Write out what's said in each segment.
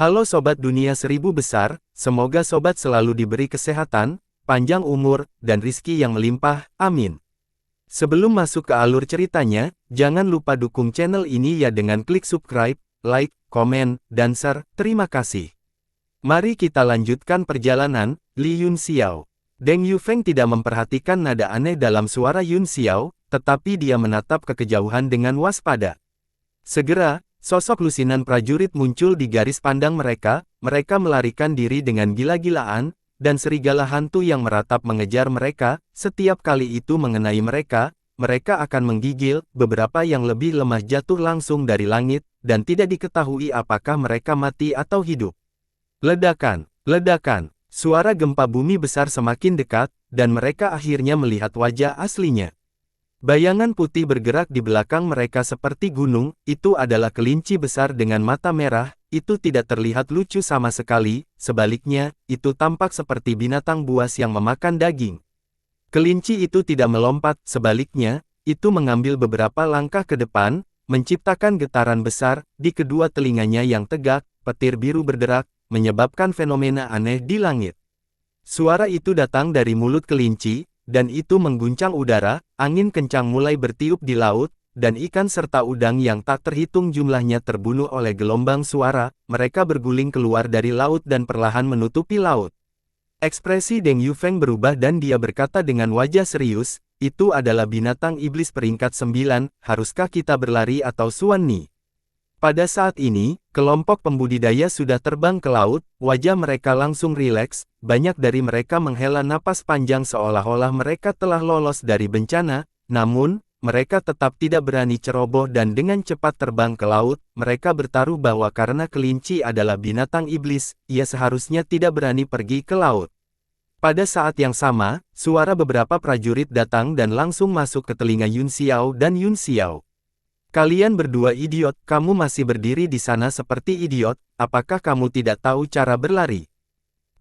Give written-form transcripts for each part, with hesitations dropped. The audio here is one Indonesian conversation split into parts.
Halo Sobat Dunia Seribu Besar, semoga Sobat selalu diberi kesehatan, panjang umur, dan rizki yang melimpah, amin. Sebelum masuk ke alur ceritanya, jangan lupa dukung channel ini ya dengan klik subscribe, like, komen, dan share, terima kasih. Mari kita lanjutkan perjalanan. Li Yunxiao. Deng Yufeng tidak memperhatikan nada aneh dalam suara Yunxiao, tetapi dia menatap ke kejauhan dengan waspada. Segera, sosok lusinan prajurit muncul di garis pandang mereka melarikan diri dengan gila-gilaan, dan serigala hantu yang meratap mengejar mereka, setiap kali itu mengenai mereka akan menggigil, beberapa yang lebih lemah jatuh langsung dari langit, dan tidak diketahui apakah mereka mati atau hidup. Ledakan, ledakan, suara gempa bumi besar semakin dekat, dan mereka akhirnya melihat wajah aslinya. Bayangan putih bergerak di belakang mereka seperti gunung, itu adalah kelinci besar dengan mata merah, itu tidak terlihat lucu sama sekali, sebaliknya, itu tampak seperti binatang buas yang memakan daging. Kelinci itu tidak melompat, sebaliknya, itu mengambil beberapa langkah ke depan, menciptakan getaran besar, di kedua telinganya yang tegak, petir biru berderak, menyebabkan fenomena aneh di langit. Suara itu datang dari mulut kelinci, dan itu mengguncang udara, angin kencang mulai bertiup di laut, dan ikan serta udang yang tak terhitung jumlahnya terbunuh oleh gelombang suara, mereka berguling keluar dari laut dan perlahan menutupi laut. Ekspresi Deng Yufeng berubah dan dia berkata dengan wajah serius, itu adalah binatang iblis peringkat 9, haruskah kita berlari atau Suan Ni? Pada saat ini, kelompok pembudidaya sudah terbang ke laut, wajah mereka langsung rileks, banyak dari mereka menghela napas panjang seolah-olah mereka telah lolos dari bencana, namun, mereka tetap tidak berani ceroboh dan dengan cepat terbang ke laut, mereka bertaruh bahwa karena kelinci adalah binatang iblis, ia seharusnya tidak berani pergi ke laut. Pada saat yang sama, suara beberapa prajurit datang dan langsung masuk ke telinga Yunxiao dan Yunxiao. Kalian berdua idiot, kamu masih berdiri di sana seperti idiot, apakah kamu tidak tahu cara berlari?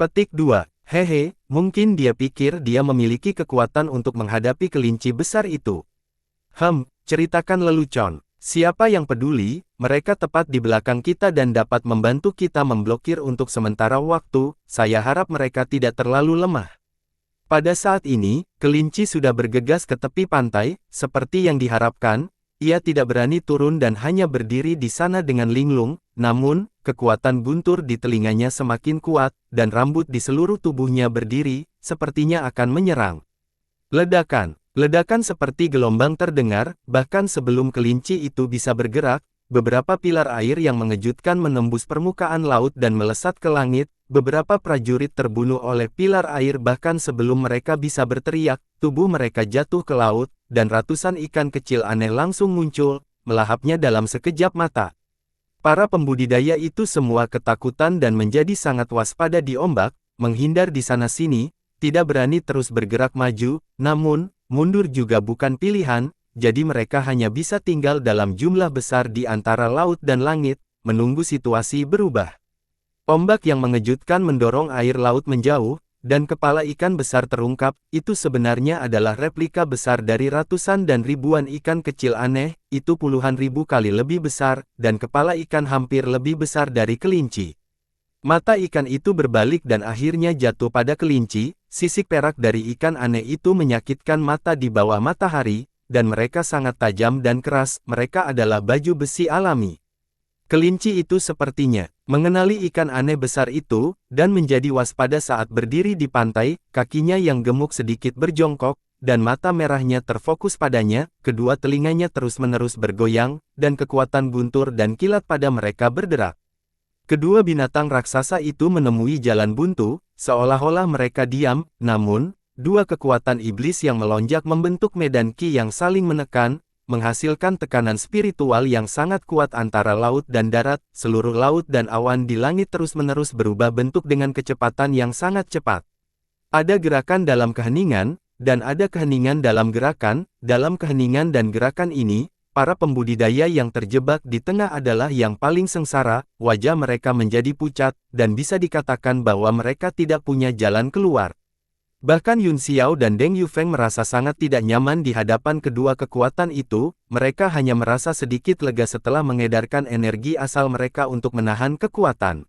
Petik 2. Hehe, mungkin dia pikir dia memiliki kekuatan untuk menghadapi kelinci besar itu. Ceritakan lelucon. Siapa yang peduli, mereka tepat di belakang kita dan dapat membantu kita memblokir untuk sementara waktu, saya harap mereka tidak terlalu lemah. Pada saat ini, kelinci sudah bergegas ke tepi pantai, seperti yang diharapkan. Ia tidak berani turun dan hanya berdiri di sana dengan linglung, namun, kekuatan guntur di telinganya semakin kuat, dan rambut di seluruh tubuhnya berdiri, sepertinya akan menyerang. Ledakan, ledakan seperti gelombang terdengar, bahkan sebelum kelinci itu bisa bergerak, beberapa pilar air yang mengejutkan menembus permukaan laut dan melesat ke langit, beberapa prajurit terbunuh oleh pilar air bahkan sebelum mereka bisa berteriak, tubuh mereka jatuh ke laut, dan ratusan ikan kecil aneh langsung muncul, melahapnya dalam sekejap mata. Para pembudidaya itu semua ketakutan dan menjadi sangat waspada di ombak, menghindar di sana-sini, tidak berani terus bergerak maju, namun, mundur juga bukan pilihan, jadi mereka hanya bisa tinggal dalam jumlah besar di antara laut dan langit, menunggu situasi berubah. Ombak yang mengejutkan mendorong air laut menjauh, dan kepala ikan besar terungkap, itu sebenarnya adalah replika besar dari ratusan dan ribuan ikan kecil aneh, itu puluhan ribu kali lebih besar, dan kepala ikan hampir lebih besar dari kelinci. Mata ikan itu berbalik dan akhirnya jatuh pada kelinci, sisik perak dari ikan aneh itu menyakitkan mata di bawah matahari, dan mereka sangat tajam dan keras, mereka adalah baju besi alami. Kelinci itu sepertinya mengenali ikan aneh besar itu, dan menjadi waspada saat berdiri di pantai, kakinya yang gemuk sedikit berjongkok, dan mata merahnya terfokus padanya, kedua telinganya terus-menerus bergoyang, dan kekuatan guntur dan kilat pada mereka berderak. Kedua binatang raksasa itu menemui jalan buntu, seolah-olah mereka diam, namun, dua kekuatan iblis yang melonjak membentuk medan ki yang saling menekan, menghasilkan tekanan spiritual yang sangat kuat antara laut dan darat, seluruh laut dan awan di langit terus-menerus berubah bentuk dengan kecepatan yang sangat cepat. Ada gerakan dalam keheningan, dan ada keheningan dalam gerakan, dalam keheningan dan gerakan ini, para pembudidaya yang terjebak di tengah adalah yang paling sengsara, wajah mereka menjadi pucat, dan bisa dikatakan bahwa mereka tidak punya jalan keluar. Bahkan Yunxiao dan Deng Yufeng merasa sangat tidak nyaman di hadapan kedua kekuatan itu, mereka hanya merasa sedikit lega setelah mengedarkan energi asal mereka untuk menahan kekuatan.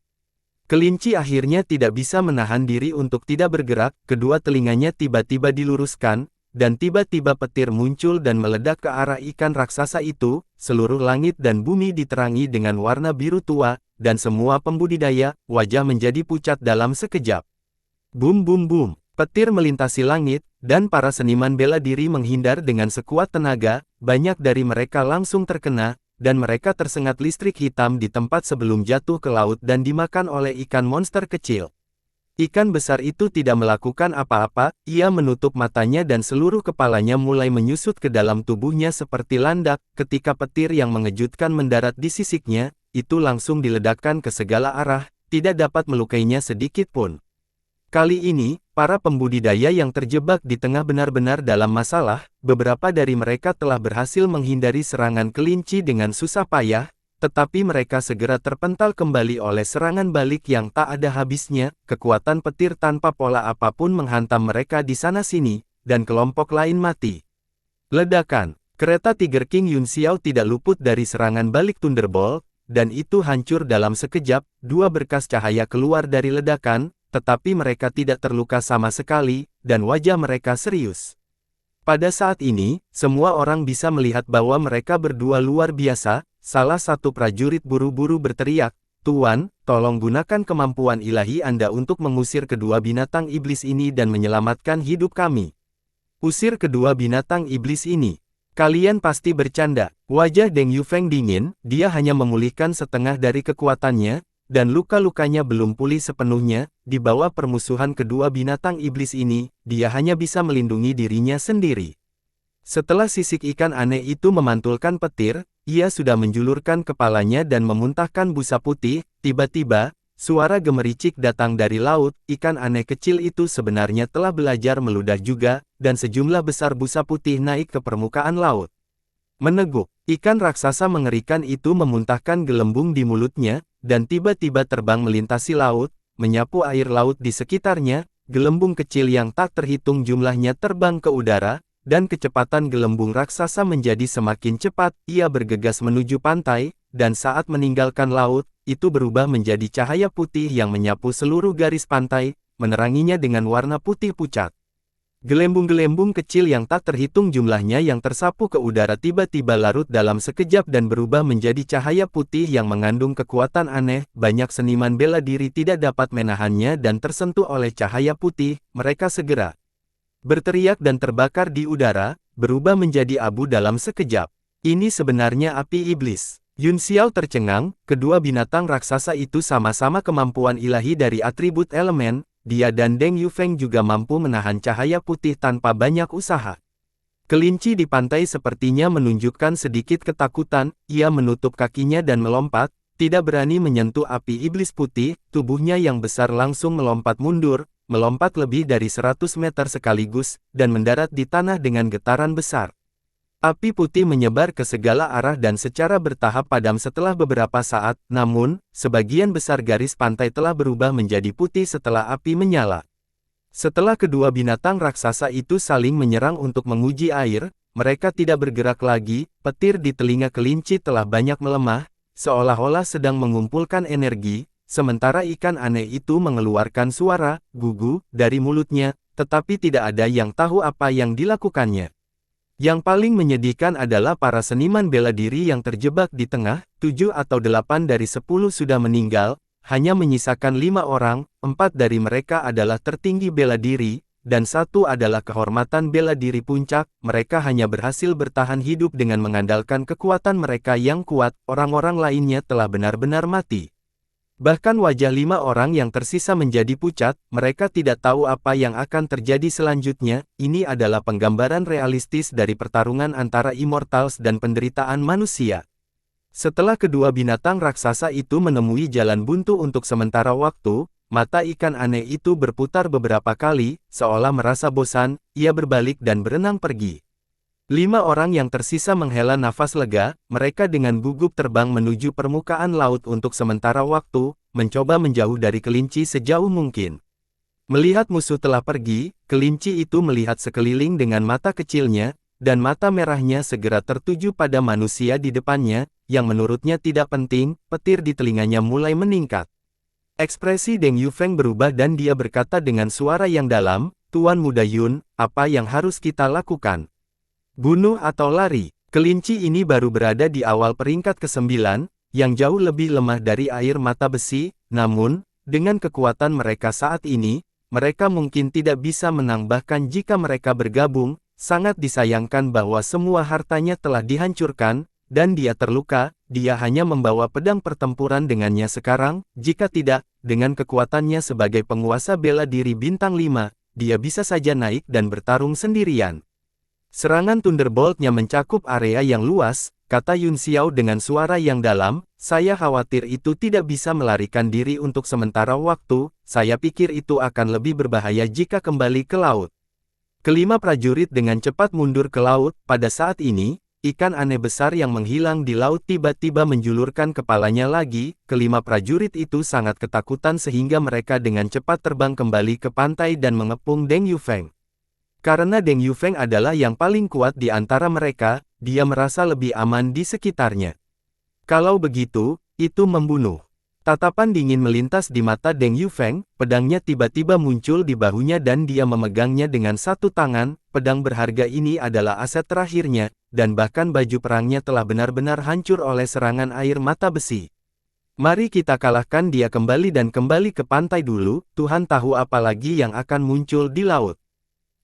Kelinci akhirnya tidak bisa menahan diri untuk tidak bergerak, kedua telinganya tiba-tiba diluruskan, dan tiba-tiba petir muncul dan meledak ke arah ikan raksasa itu, seluruh langit dan bumi diterangi dengan warna biru tua, dan semua pembudidaya, wajah menjadi pucat dalam sekejap. Bum bum bum, petir melintasi langit, dan para seniman bela diri menghindar dengan sekuat tenaga, banyak dari mereka langsung terkena, dan mereka tersengat listrik hitam di tempat sebelum jatuh ke laut dan dimakan oleh ikan monster kecil. Ikan besar itu tidak melakukan apa-apa, ia menutup matanya dan seluruh kepalanya mulai menyusut ke dalam tubuhnya seperti landak, ketika petir yang mengejutkan mendarat di sisiknya, itu langsung diledakkan ke segala arah, tidak dapat melukainya sedikit pun. Kali ini, para pembudidaya yang terjebak di tengah benar-benar dalam masalah, beberapa dari mereka telah berhasil menghindari serangan kelinci dengan susah payah, tetapi mereka segera terpental kembali oleh serangan balik yang tak ada habisnya, kekuatan petir tanpa pola apapun menghantam mereka di sana-sini, dan kelompok lain mati. Ledakan, kereta Tiger King Yun Xiao tidak luput dari serangan balik Thunderbolt, dan itu hancur dalam sekejap, dua berkas cahaya keluar dari ledakan, tetapi mereka tidak terluka sama sekali, dan wajah mereka serius. Pada saat ini, semua orang bisa melihat bahwa mereka berdua luar biasa. Salah satu prajurit buru-buru berteriak, "Tuan, tolong gunakan kemampuan ilahi Anda untuk mengusir kedua binatang iblis ini dan menyelamatkan hidup kami." Usir kedua binatang iblis ini. Kalian pasti bercanda. Wajah Deng Yufeng dingin, dia hanya memulihkan setengah dari kekuatannya, dan luka-lukanya belum pulih sepenuhnya. Di bawah permusuhan kedua binatang iblis ini, dia hanya bisa melindungi dirinya sendiri. Setelah sisik ikan aneh itu memantulkan petir, ia sudah menjulurkan kepalanya dan memuntahkan busa putih. Tiba-tiba, suara gemericik datang dari laut. Ikan aneh kecil itu sebenarnya telah belajar meludah juga, dan sejumlah besar busa putih naik ke permukaan laut. Meneguk, ikan raksasa mengerikan itu memuntahkan gelembung di mulutnya, dan tiba-tiba terbang melintasi laut, menyapu air laut di sekitarnya. Gelembung kecil yang tak terhitung jumlahnya terbang ke udara, dan kecepatan gelembung raksasa menjadi semakin cepat. Ia bergegas menuju pantai, dan saat meninggalkan laut, itu berubah menjadi cahaya putih yang menyapu seluruh garis pantai, meneranginya dengan warna putih pucat. Gelembung-gelembung kecil yang tak terhitung jumlahnya yang tersapu ke udara tiba-tiba larut dalam sekejap dan berubah menjadi cahaya putih yang mengandung kekuatan aneh. Banyak seniman bela diri tidak dapat menahannya dan tersentuh oleh cahaya putih, mereka segera berteriak dan terbakar di udara, berubah menjadi abu dalam sekejap. Ini sebenarnya api iblis. Yun Xiao tercengang, kedua binatang raksasa itu sama-sama kemampuan ilahi dari atribut elemen. Dia dan Deng Yufeng juga mampu menahan cahaya putih tanpa banyak usaha. Kelinci di pantai sepertinya menunjukkan sedikit ketakutan, ia menutup kakinya dan melompat, tidak berani menyentuh api iblis putih, tubuhnya yang besar langsung melompat mundur, melompat lebih dari 100 meter sekaligus, dan mendarat di tanah dengan getaran besar. Api putih menyebar ke segala arah dan secara bertahap padam setelah beberapa saat, namun, sebagian besar garis pantai telah berubah menjadi putih setelah api menyala. Setelah kedua binatang raksasa itu saling menyerang untuk menguji air, mereka tidak bergerak lagi. Petir di telinga kelinci telah banyak melemah, seolah-olah sedang mengumpulkan energi, sementara ikan aneh itu mengeluarkan suara gugu dari mulutnya, tetapi tidak ada yang tahu apa yang dilakukannya. Yang paling menyedihkan adalah para seniman bela diri yang terjebak di tengah. 7 atau 8 dari 10 sudah meninggal, hanya menyisakan 5 orang, 4 dari mereka adalah tertinggi bela diri, dan 1 adalah kehormatan bela diri puncak. Mereka hanya berhasil bertahan hidup dengan mengandalkan kekuatan mereka yang kuat, orang-orang lainnya telah benar-benar mati. Bahkan wajah 5 orang yang tersisa menjadi pucat, mereka tidak tahu apa yang akan terjadi selanjutnya. Ini adalah penggambaran realistis dari pertarungan antara Immortals dan penderitaan manusia. Setelah kedua binatang raksasa itu menemui jalan buntu untuk sementara waktu, mata ikan aneh itu berputar beberapa kali, seolah merasa bosan, ia berbalik dan berenang pergi. 5 orang yang tersisa menghela nafas lega, mereka dengan gugup terbang menuju permukaan laut untuk sementara waktu, mencoba menjauh dari kelinci sejauh mungkin. Melihat musuh telah pergi, kelinci itu melihat sekeliling dengan mata kecilnya, dan mata merahnya segera tertuju pada manusia di depannya, yang menurutnya tidak penting. Petir di telinganya mulai meningkat. Ekspresi Deng Yufeng berubah dan dia berkata dengan suara yang dalam, "Tuan Muda Yun, apa yang harus kita lakukan? Bunuh atau lari?" Kelinci ini baru berada di awal peringkat ke-9, yang jauh lebih lemah dari air mata besi, namun, dengan kekuatan mereka saat ini, mereka mungkin tidak bisa menang bahkan jika mereka bergabung. Sangat disayangkan bahwa semua hartanya telah dihancurkan, dan dia terluka. Dia hanya membawa pedang pertempuran dengannya sekarang. Jika tidak, dengan kekuatannya sebagai penguasa bela diri bintang 5, dia bisa saja naik dan bertarung sendirian. Serangan Thunderbolt-nya mencakup area yang luas, kata Yun Xiao dengan suara yang dalam. "Saya khawatir itu tidak bisa melarikan diri untuk sementara waktu. Saya pikir itu akan lebih berbahaya jika kembali ke laut." Kelima prajurit dengan cepat mundur ke laut. Pada saat ini, ikan aneh besar yang menghilang di laut tiba-tiba menjulurkan kepalanya lagi. Kelima prajurit itu sangat ketakutan sehingga mereka dengan cepat terbang kembali ke pantai dan mengepung Deng Yufeng. Karena Deng Yufeng adalah yang paling kuat di antara mereka, dia merasa lebih aman di sekitarnya. Kalau begitu, itu membunuh. Tatapan dingin melintas di mata Deng Yufeng, pedangnya tiba-tiba muncul di bahunya dan dia memegangnya dengan satu tangan. Pedang berharga ini adalah aset terakhirnya, dan bahkan baju perangnya telah benar-benar hancur oleh serangan air mata besi. "Mari kita kalahkan dia kembali dan kembali ke pantai dulu. Tuhan tahu apa lagi yang akan muncul di laut.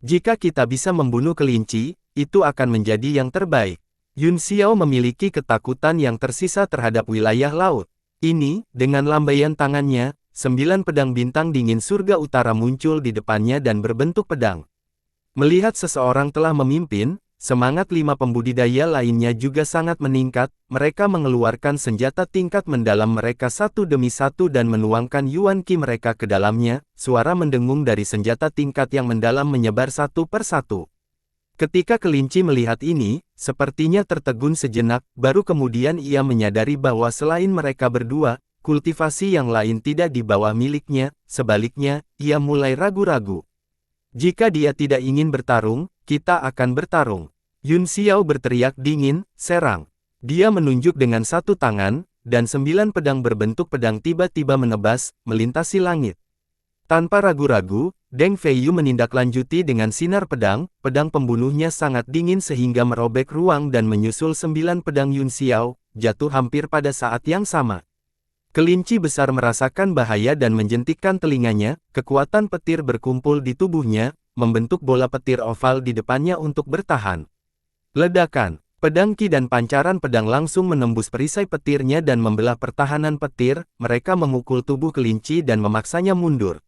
Jika kita bisa membunuh kelinci, itu akan menjadi yang terbaik." Yun Xiao memiliki ketakutan yang tersisa terhadap wilayah laut. Ini, dengan lambaian tangannya, 9 pedang bintang dingin surga utara muncul di depannya dan berbentuk pedang. Melihat seseorang telah memimpin, semangat 5 pembudidaya lainnya juga sangat meningkat. Mereka mengeluarkan senjata tingkat mendalam mereka satu demi satu dan menuangkan Yuan Qi mereka ke dalamnya. Suara mendengung dari senjata tingkat yang mendalam menyebar satu persatu. Ketika kelinci melihat ini, sepertinya tertegun sejenak, baru kemudian ia menyadari bahwa selain mereka berdua, kultivasi yang lain tidak di bawah miliknya. Sebaliknya, ia mulai ragu-ragu. "Jika dia tidak ingin bertarung, kita akan bertarung." Yun Xiao berteriak dingin, "Serang!" Dia menunjuk dengan satu tangan, dan 9 pedang berbentuk pedang tiba-tiba menebas, melintasi langit. Tanpa ragu-ragu, Deng Feiyu menindaklanjuti dengan sinar pedang. Pedang pembunuhnya sangat dingin sehingga merobek ruang dan menyusul 9 pedang Yun Xiao, jatuh hampir pada saat yang sama. Kelinci besar merasakan bahaya dan menjentikkan telinganya. Kekuatan petir berkumpul di tubuhnya, membentuk bola petir oval di depannya untuk bertahan. Ledakan, pedang Qi dan pancaran pedang langsung menembus perisai petirnya dan membelah pertahanan petir. Mereka memukul tubuh kelinci dan memaksanya mundur.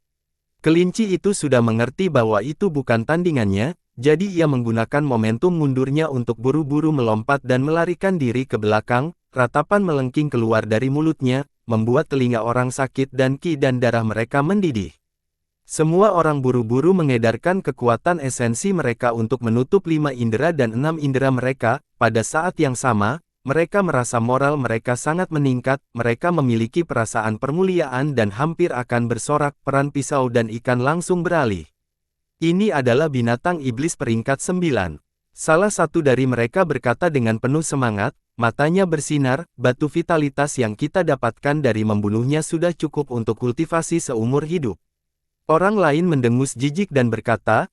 Kelinci itu sudah mengerti bahwa itu bukan tandingannya, jadi ia menggunakan momentum mundurnya untuk buru-buru melompat dan melarikan diri ke belakang. Ratapan melengking keluar dari mulutnya, membuat telinga orang sakit dan Qi dan darah mereka mendidih. Semua orang buru-buru mengedarkan kekuatan esensi mereka untuk menutup 5 indera dan 6 indera mereka. Pada saat yang sama, mereka merasa moral mereka sangat meningkat. Mereka memiliki perasaan permuliaan dan hampir akan bersorak. Peran pisau dan ikan langsung beralih. "Ini adalah binatang iblis peringkat 9. Salah satu dari mereka berkata dengan penuh semangat, matanya bersinar. "Batu vitalitas yang kita dapatkan dari membunuhnya sudah cukup untuk kultivasi seumur hidup." Orang lain mendengus jijik dan berkata,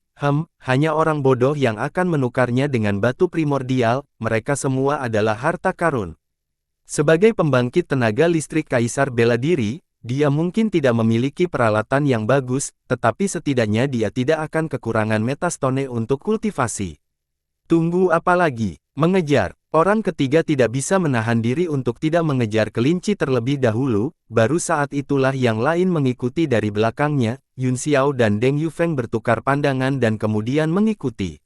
hanya orang bodoh yang akan menukarnya dengan batu primordial. Mereka semua adalah harta karun." Sebagai pembangkit tenaga listrik kaisar bela diri, dia mungkin tidak memiliki peralatan yang bagus, tetapi setidaknya dia tidak akan kekurangan metastone untuk kultivasi. Tunggu apa lagi? Mengejar. Orang ketiga tidak bisa menahan diri untuk tidak mengejar kelinci terlebih dahulu. Baru saat itulah yang lain mengikuti dari belakangnya. Yun Xiao dan Deng Yufeng bertukar pandangan dan kemudian mengikuti.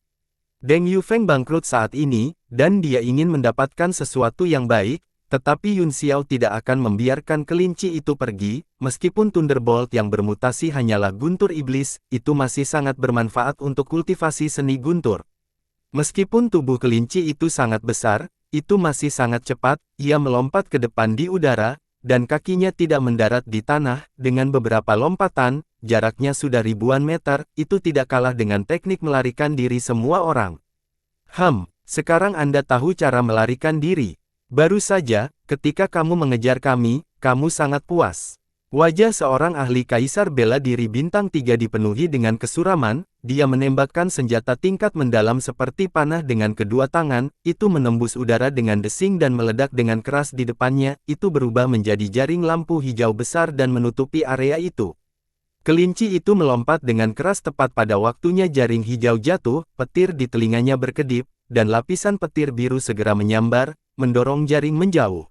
Deng Yufeng bangkrut saat ini, dan dia ingin mendapatkan sesuatu yang baik, tetapi Yun Xiao tidak akan membiarkan kelinci itu pergi. Meskipun Thunderbolt yang bermutasi hanyalah guntur iblis, itu masih sangat bermanfaat untuk kultivasi seni guntur. Meskipun tubuh kelinci itu sangat besar, itu masih sangat cepat. Ia melompat ke depan di udara, dan kakinya tidak mendarat di tanah. Dengan beberapa lompatan, jaraknya sudah ribuan meter. Itu tidak kalah dengan teknik melarikan diri semua orang. Sekarang Anda tahu cara melarikan diri. Baru saja, ketika kamu mengejar kami, kamu sangat puas. Wajah seorang ahli kaisar bela diri bintang 3 dipenuhi dengan kesuraman, dia menembakkan senjata tingkat mendalam seperti panah dengan kedua tangan, itu menembus udara dengan desing dan meledak dengan keras di depannya, itu berubah menjadi jaring lampu hijau besar dan menutupi area itu. Kelinci itu melompat dengan keras tepat pada waktunya jaring hijau jatuh, petir di telinganya berkedip, dan lapisan petir biru segera menyambar, mendorong jaring menjauh.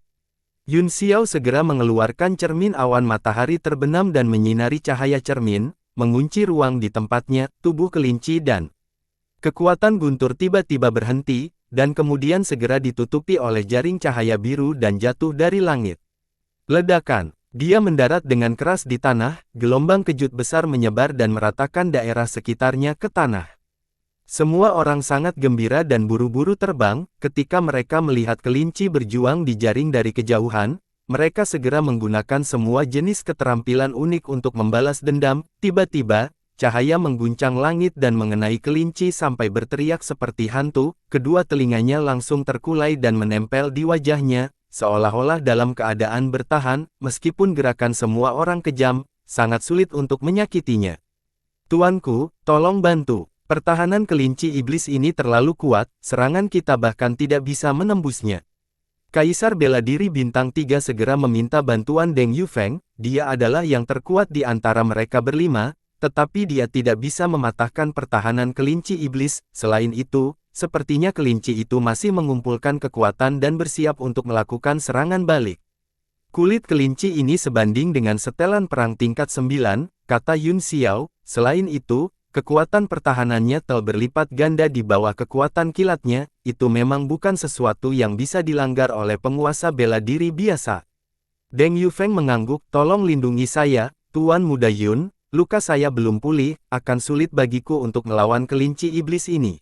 Yun Xiao segera mengeluarkan cermin awan matahari terbenam dan menyinari cahaya cermin, mengunci ruang di tempatnya, tubuh kelinci dan kekuatan guntur tiba-tiba berhenti, dan kemudian segera ditutupi oleh jaring cahaya biru dan jatuh dari langit. Ledakan. Dia mendarat dengan keras di tanah, gelombang kejut besar menyebar dan meratakan daerah sekitarnya ke tanah. Semua orang sangat gembira dan buru-buru terbang, ketika mereka melihat kelinci berjuang di jaring dari kejauhan, mereka segera menggunakan semua jenis keterampilan unik untuk membalas dendam, tiba-tiba, cahaya mengguncang langit dan mengenai kelinci sampai berteriak seperti hantu, kedua telinganya langsung terkulai dan menempel di wajahnya, seolah-olah dalam keadaan bertahan, meskipun gerakan semua orang kejam, sangat sulit untuk menyakitinya. Tuanku, tolong bantu. Pertahanan kelinci iblis ini terlalu kuat, serangan kita bahkan tidak bisa menembusnya. Kaisar bela diri bintang 3 segera meminta bantuan Deng Yufeng, dia adalah yang terkuat di antara mereka berlima, tetapi dia tidak bisa mematahkan pertahanan kelinci iblis. Selain itu, sepertinya kelinci itu masih mengumpulkan kekuatan dan bersiap untuk melakukan serangan balik. Kulit kelinci ini sebanding dengan setelan perang tingkat 9, kata Yun Xiao, selain itu, kekuatan pertahanannya telah berlipat ganda di bawah kekuatan kilatnya, itu memang bukan sesuatu yang bisa dilanggar oleh penguasa bela diri biasa. Deng Yufeng mengangguk, tolong lindungi saya, Tuan Muda Yun, luka saya belum pulih, akan sulit bagiku untuk melawan kelinci iblis ini.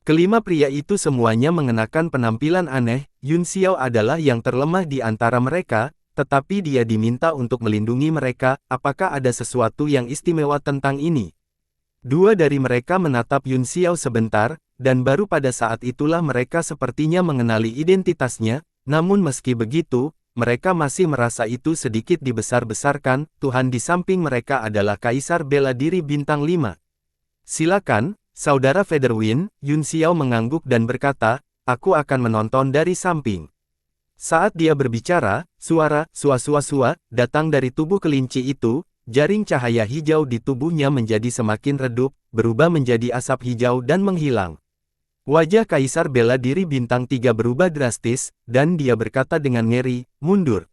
Kelima pria itu semuanya mengenakan penampilan aneh, Yun Xiao adalah yang terlemah di antara mereka, tetapi dia diminta untuk melindungi mereka, apakah ada sesuatu yang istimewa tentang ini? Dua dari mereka menatap Yun Xiao sebentar, dan baru pada saat itulah mereka sepertinya mengenali identitasnya, namun meski begitu, mereka masih merasa itu sedikit dibesar-besarkan, Tuhan di samping mereka adalah Kaisar bela diri bintang 5. Silakan, Saudara Featherwind, Yun Xiao mengangguk dan berkata, aku akan menonton dari samping. Saat dia berbicara, suara, sua-sua-sua, datang dari tubuh kelinci itu. Jaring cahaya hijau di tubuhnya menjadi semakin redup, berubah menjadi asap hijau dan menghilang. Wajah Kaisar bela diri bintang 3 berubah drastis, dan dia berkata dengan ngeri, mundur.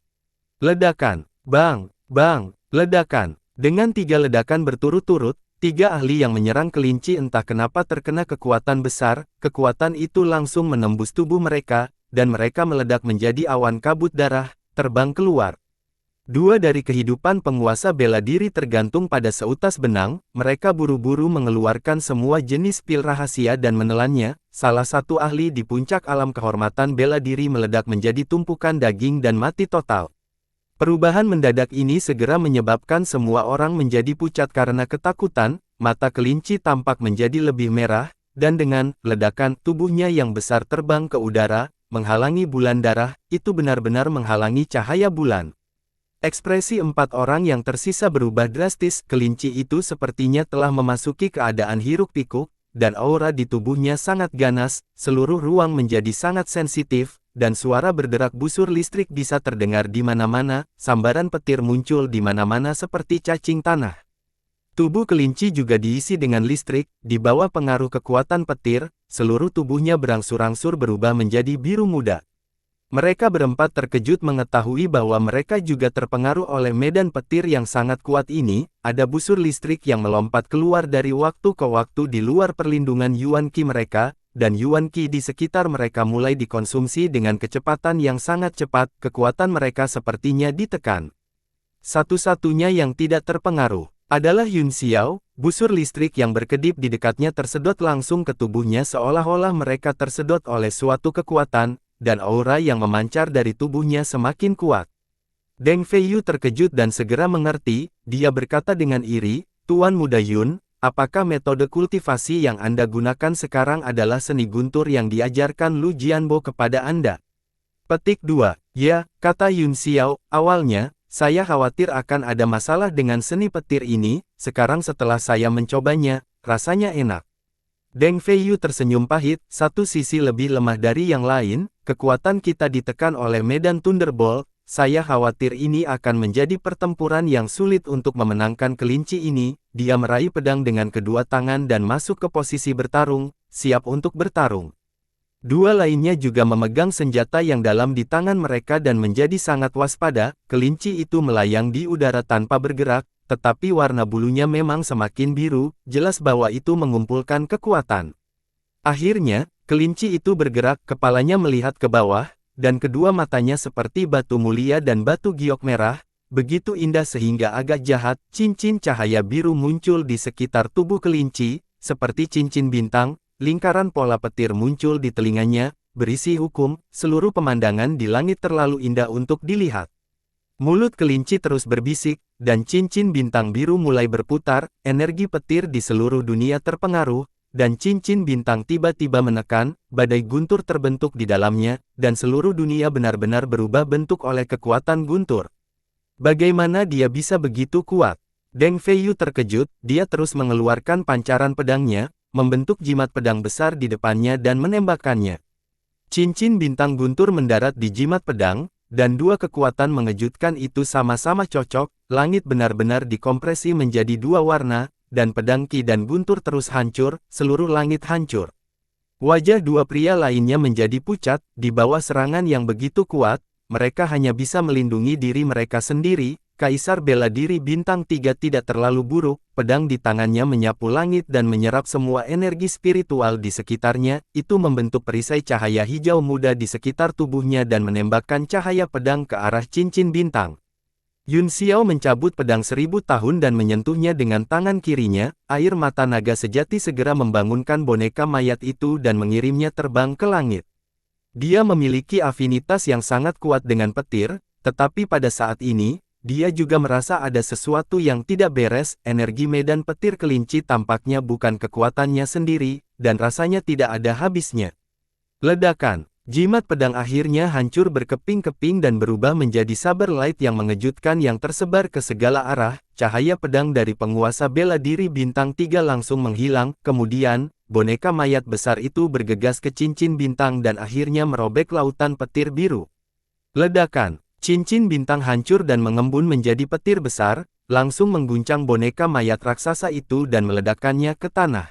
Ledakan, bang, bang, ledakan. Dengan 3 ledakan berturut-turut, 3 ahli yang menyerang kelinci entah kenapa terkena kekuatan besar, kekuatan itu langsung menembus tubuh mereka, dan mereka meledak menjadi awan kabut darah, terbang keluar. Dua dari kehidupan penguasa bela diri tergantung pada seutas benang, mereka buru-buru mengeluarkan semua jenis pil rahasia dan menelannya, salah satu ahli di puncak alam kehormatan bela diri meledak menjadi tumpukan daging dan mati total. Perubahan mendadak ini segera menyebabkan semua orang menjadi pucat karena ketakutan, mata kelinci tampak menjadi lebih merah, dan dengan ledakan tubuhnya yang besar terbang ke udara, menghalangi bulan darah, itu benar-benar menghalangi cahaya bulan. Ekspresi 4 orang yang tersisa berubah drastis, kelinci itu sepertinya telah memasuki keadaan hiruk-pikuk, dan aura di tubuhnya sangat ganas, seluruh ruang menjadi sangat sensitif, dan suara berderak busur listrik bisa terdengar di mana-mana, sambaran petir muncul di mana-mana seperti cacing tanah. Tubuh kelinci juga diisi dengan listrik, di bawah pengaruh kekuatan petir, seluruh tubuhnya berangsur-angsur berubah menjadi biru muda. Mereka berempat terkejut mengetahui bahwa mereka juga terpengaruh oleh medan petir yang sangat kuat ini, ada busur listrik yang melompat keluar dari waktu ke waktu di luar perlindungan Yuan Qi mereka, dan Yuan Qi di sekitar mereka mulai dikonsumsi dengan kecepatan yang sangat cepat, kekuatan mereka sepertinya ditekan. Satu-satunya yang tidak terpengaruh adalah Yun Xiao, busur listrik yang berkedip di dekatnya tersedot langsung ke tubuhnya seolah-olah mereka tersedot oleh suatu kekuatan, dan aura yang memancar dari tubuhnya semakin kuat. Deng Feiyu terkejut dan segera mengerti, dia berkata dengan iri, Tuan Muda Yun, apakah metode kultivasi yang Anda gunakan sekarang adalah seni guntur yang diajarkan Lu Jianbo kepada Anda? Petik 2. Ya, kata Yun Xiao, awalnya, saya khawatir akan ada masalah dengan seni petir ini, sekarang setelah saya mencobanya, rasanya enak. Deng Feiyu tersenyum pahit, satu sisi lebih lemah dari yang lain, kekuatan kita ditekan oleh medan Thunderbolt, saya khawatir ini akan menjadi pertempuran yang sulit untuk memenangkan kelinci ini. Dia meraih pedang dengan kedua tangan dan masuk ke posisi bertarung, siap untuk bertarung. Dua lainnya juga memegang senjata yang dalam di tangan mereka dan menjadi sangat waspada. Kelinci itu melayang di udara tanpa bergerak, tetapi warna bulunya memang semakin biru, jelas bahwa itu mengumpulkan kekuatan. Akhirnya, kelinci itu bergerak, kepalanya melihat ke bawah, dan kedua matanya seperti batu mulia dan batu giok merah, begitu indah sehingga agak jahat. Cincin cahaya biru muncul di sekitar tubuh kelinci, seperti cincin bintang, lingkaran pola petir muncul di telinganya, berisi hukum, seluruh pemandangan di langit terlalu indah untuk dilihat. Mulut kelinci terus berbisik, dan cincin bintang biru mulai berputar, energi petir di seluruh dunia terpengaruh, dan cincin bintang tiba-tiba menekan, badai guntur terbentuk di dalamnya, dan seluruh dunia benar-benar berubah bentuk oleh kekuatan guntur. Bagaimana dia bisa begitu kuat? Deng Feiyu terkejut, dia terus mengeluarkan pancaran pedangnya, membentuk jimat pedang besar di depannya dan menembakkannya. Cincin bintang guntur mendarat di jimat pedang, dan dua kekuatan mengejutkan itu sama-sama cocok, langit benar-benar dikompresi menjadi dua warna, dan pedang Ki dan guntur terus hancur, seluruh langit hancur. Wajah dua pria lainnya menjadi pucat, di bawah serangan yang begitu kuat, mereka hanya bisa melindungi diri mereka sendiri. Kaisar bela diri bintang 3 tidak terlalu buruk, pedang di tangannya menyapu langit dan menyerap semua energi spiritual di sekitarnya, itu membentuk perisai cahaya hijau muda di sekitar tubuhnya dan menembakkan cahaya pedang ke arah cincin bintang. Yun Xiao mencabut pedang 1000 tahun dan menyentuhnya dengan tangan kirinya, air mata naga sejati segera membangunkan boneka mayat itu dan mengirimnya terbang ke langit. Dia memiliki afinitas yang sangat kuat dengan petir, tetapi pada saat ini, dia juga merasa ada sesuatu yang tidak beres. Energi medan petir kelinci tampaknya bukan kekuatannya sendiri, dan rasanya tidak ada habisnya. Ledakan. Jimat pedang akhirnya hancur berkeping-keping dan berubah menjadi saber light yang mengejutkan yang tersebar ke segala arah. Cahaya pedang dari penguasa bela diri bintang 3 langsung menghilang, kemudian, boneka mayat besar itu bergegas ke cincin bintang dan akhirnya merobek lautan petir biru. Ledakan. Cincin bintang hancur dan mengembun menjadi petir besar, langsung mengguncang boneka mayat raksasa itu dan meledakkannya ke tanah.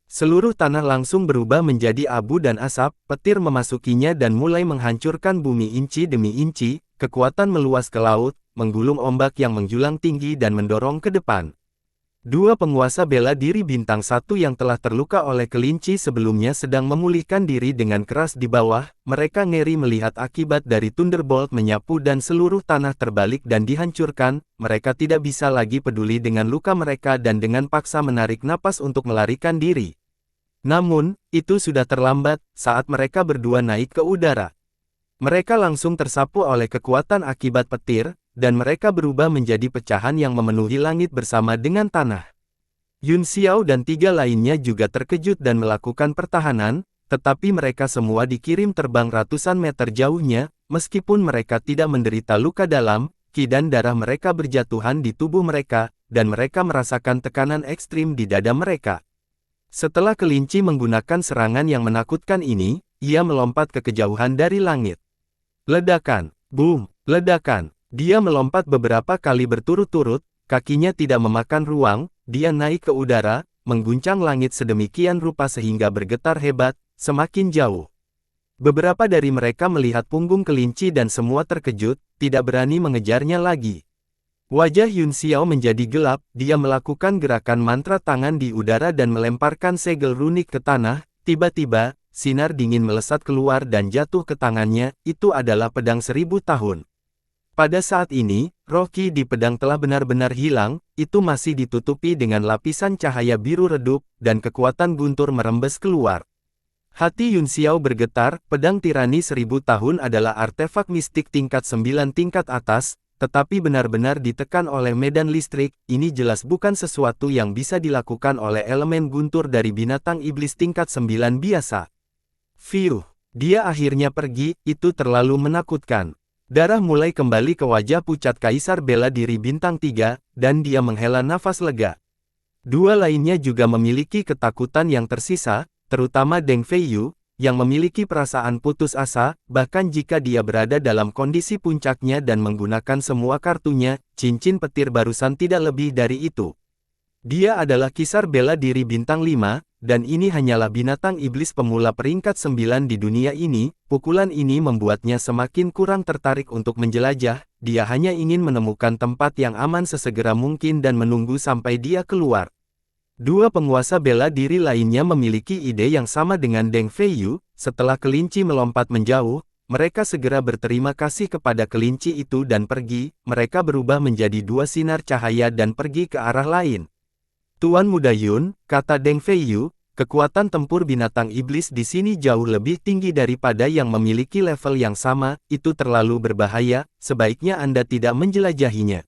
Seluruh tanah langsung berubah menjadi abu dan asap, petir memasukinya dan mulai menghancurkan bumi inci demi inci, kekuatan meluas ke laut, menggulung ombak yang menjulang tinggi dan mendorong ke depan. Dua penguasa bela diri bintang 1 yang telah terluka oleh kelinci sebelumnya sedang memulihkan diri dengan keras di bawah, mereka ngeri melihat akibat dari Thunderbolt menyapu dan seluruh tanah terbalik dan dihancurkan, mereka tidak bisa lagi peduli dengan luka mereka dan dengan paksa menarik napas untuk melarikan diri. Namun, itu sudah terlambat, saat mereka berdua naik ke udara. Mereka langsung tersapu oleh kekuatan akibat petir, dan mereka berubah menjadi pecahan yang memenuhi langit bersama dengan tanah. Yun Xiao dan 3 lainnya juga terkejut dan melakukan pertahanan, tetapi mereka semua dikirim terbang ratusan meter jauhnya, meskipun mereka tidak menderita luka dalam, ki dan darah mereka berjatuhan di tubuh mereka, dan mereka merasakan tekanan ekstrim di dada mereka. Setelah kelinci menggunakan serangan yang menakutkan ini, ia melompat ke kejauhan dari langit. Ledakan, boom, ledakan. Dia melompat beberapa kali berturut-turut, kakinya tidak memakan ruang, dia naik ke udara, mengguncang langit sedemikian rupa sehingga bergetar hebat, semakin jauh. Beberapa dari mereka melihat punggung kelinci dan semua terkejut, tidak berani mengejarnya lagi. Wajah Yun Xiao menjadi gelap, dia melakukan gerakan mantra tangan di udara dan melemparkan segel runik ke tanah, tiba-tiba, sinar dingin melesat keluar dan jatuh ke tangannya, itu adalah pedang 1000 tahun. Pada saat ini, roh ki di pedang telah benar-benar hilang, itu masih ditutupi dengan lapisan cahaya biru redup, dan kekuatan guntur merembes keluar. Hati Yun Xiao bergetar, pedang tirani 1000 tahun adalah artefak mistik tingkat 9 tingkat atas, tetapi benar-benar ditekan oleh medan listrik, ini jelas bukan sesuatu yang bisa dilakukan oleh elemen guntur dari binatang iblis tingkat 9 biasa. Fiuh, dia akhirnya pergi, itu terlalu menakutkan. Darah mulai kembali ke wajah pucat Kaisar Bela Diri Bintang 3, dan dia menghela nafas lega. Dua lainnya juga memiliki ketakutan yang tersisa, terutama Deng Feiyu, yang memiliki perasaan putus asa, bahkan jika dia berada dalam kondisi puncaknya dan menggunakan semua kartunya, cincin petir barusan tidak lebih dari itu. Dia adalah Kaisar Bela Diri Bintang 5, dan ini hanyalah binatang iblis pemula peringkat 9 di dunia ini. Pukulan ini membuatnya semakin kurang tertarik untuk menjelajah, dia hanya ingin menemukan tempat yang aman sesegera mungkin dan menunggu sampai dia keluar. Dua penguasa bela diri lainnya memiliki ide yang sama dengan Deng Feiyu. Setelah kelinci melompat menjauh, mereka segera berterima kasih kepada kelinci itu dan pergi. Mereka berubah menjadi dua sinar cahaya dan pergi ke arah lain. Tuan Muda Yun, kata Deng Feiyu, kekuatan tempur binatang iblis di sini jauh lebih tinggi daripada yang memiliki level yang sama, itu terlalu berbahaya, sebaiknya Anda tidak menjelajahinya.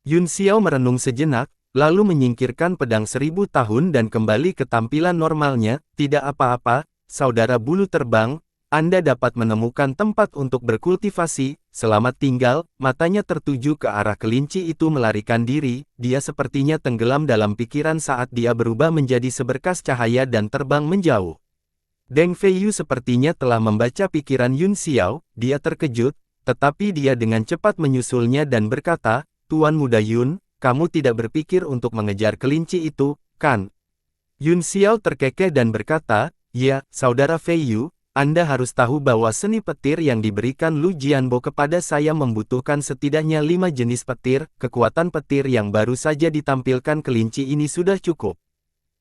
Yun Xiao merenung sejenak, lalu menyingkirkan pedang 1000 tahun dan kembali ke tampilan normalnya. Tidak apa-apa, saudara bulu terbang, Anda dapat menemukan tempat untuk berkultivasi. Selamat tinggal. Matanya tertuju ke arah kelinci itu melarikan diri. Dia sepertinya tenggelam dalam pikiran saat dia berubah menjadi seberkas cahaya dan terbang menjauh. Deng Feiyu sepertinya telah membaca pikiran Yun Xiao. Dia terkejut, tetapi dia dengan cepat menyusulnya dan berkata, Tuan Muda Yun, kamu tidak berpikir untuk mengejar kelinci itu, kan? Yun Xiao terkekeh dan berkata, ya, Saudara Feiyu, Anda harus tahu bahwa seni petir yang diberikan Lu Jianbo kepada saya membutuhkan setidaknya 5 jenis petir. Kekuatan petir yang baru saja ditampilkan kelinci ini sudah cukup.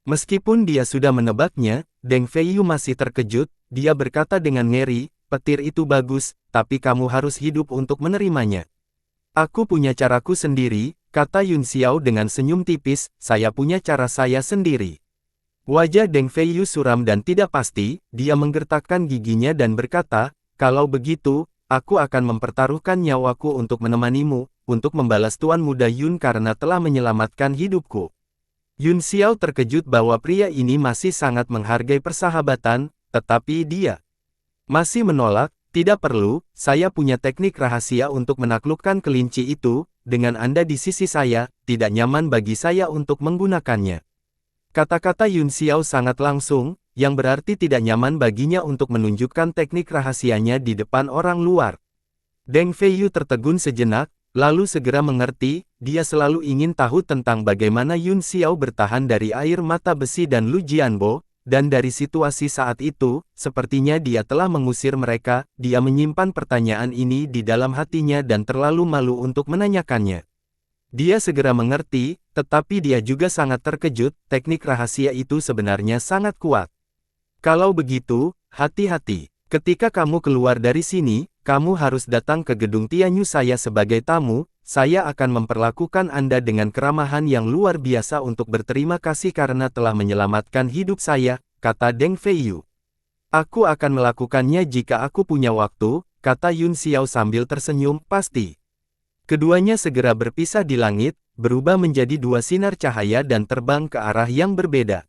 Meskipun dia sudah menebaknya, Deng Feiyu masih terkejut. Dia berkata dengan ngeri, petir itu bagus, tapi kamu harus hidup untuk menerimanya. Aku punya caraku sendiri, kata Yun Xiao dengan senyum tipis, saya punya cara saya sendiri. Wajah Deng Feiyu suram dan tidak pasti, dia menggertakkan giginya dan berkata, kalau begitu, aku akan mempertaruhkan nyawaku untuk menemanimu, untuk membalas Tuan Muda Yun karena telah menyelamatkan hidupku. Yun Xiao terkejut bahwa pria ini masih sangat menghargai persahabatan, tetapi dia masih menolak. Tidak perlu, saya punya teknik rahasia untuk menaklukkan kelinci itu. Dengan Anda di sisi saya, tidak nyaman bagi saya untuk menggunakannya. Kata-kata Yun Xiao sangat langsung, yang berarti tidak nyaman baginya untuk menunjukkan teknik rahasianya di depan orang luar. Deng Feiyu tertegun sejenak, lalu segera mengerti. Dia selalu ingin tahu tentang bagaimana Yun Xiao bertahan dari air mata besi dan Lu Jianbo. Dan dari situasi saat itu, sepertinya dia telah mengusir mereka. Dia menyimpan pertanyaan ini di dalam hatinya dan terlalu malu untuk menanyakannya. Dia segera mengerti, tetapi dia juga sangat terkejut. Teknik rahasia itu sebenarnya sangat kuat. Kalau begitu, hati-hati. Ketika kamu keluar dari sini, kamu harus datang ke gedung Tianyu saya sebagai tamu. Saya akan memperlakukan Anda dengan keramahan yang luar biasa untuk berterima kasih karena telah menyelamatkan hidup saya, kata Deng Feiyu. Aku akan melakukannya jika aku punya waktu, kata Yun Xiao sambil tersenyum, pasti. Keduanya segera berpisah di langit, berubah menjadi dua sinar cahaya dan terbang ke arah yang berbeda.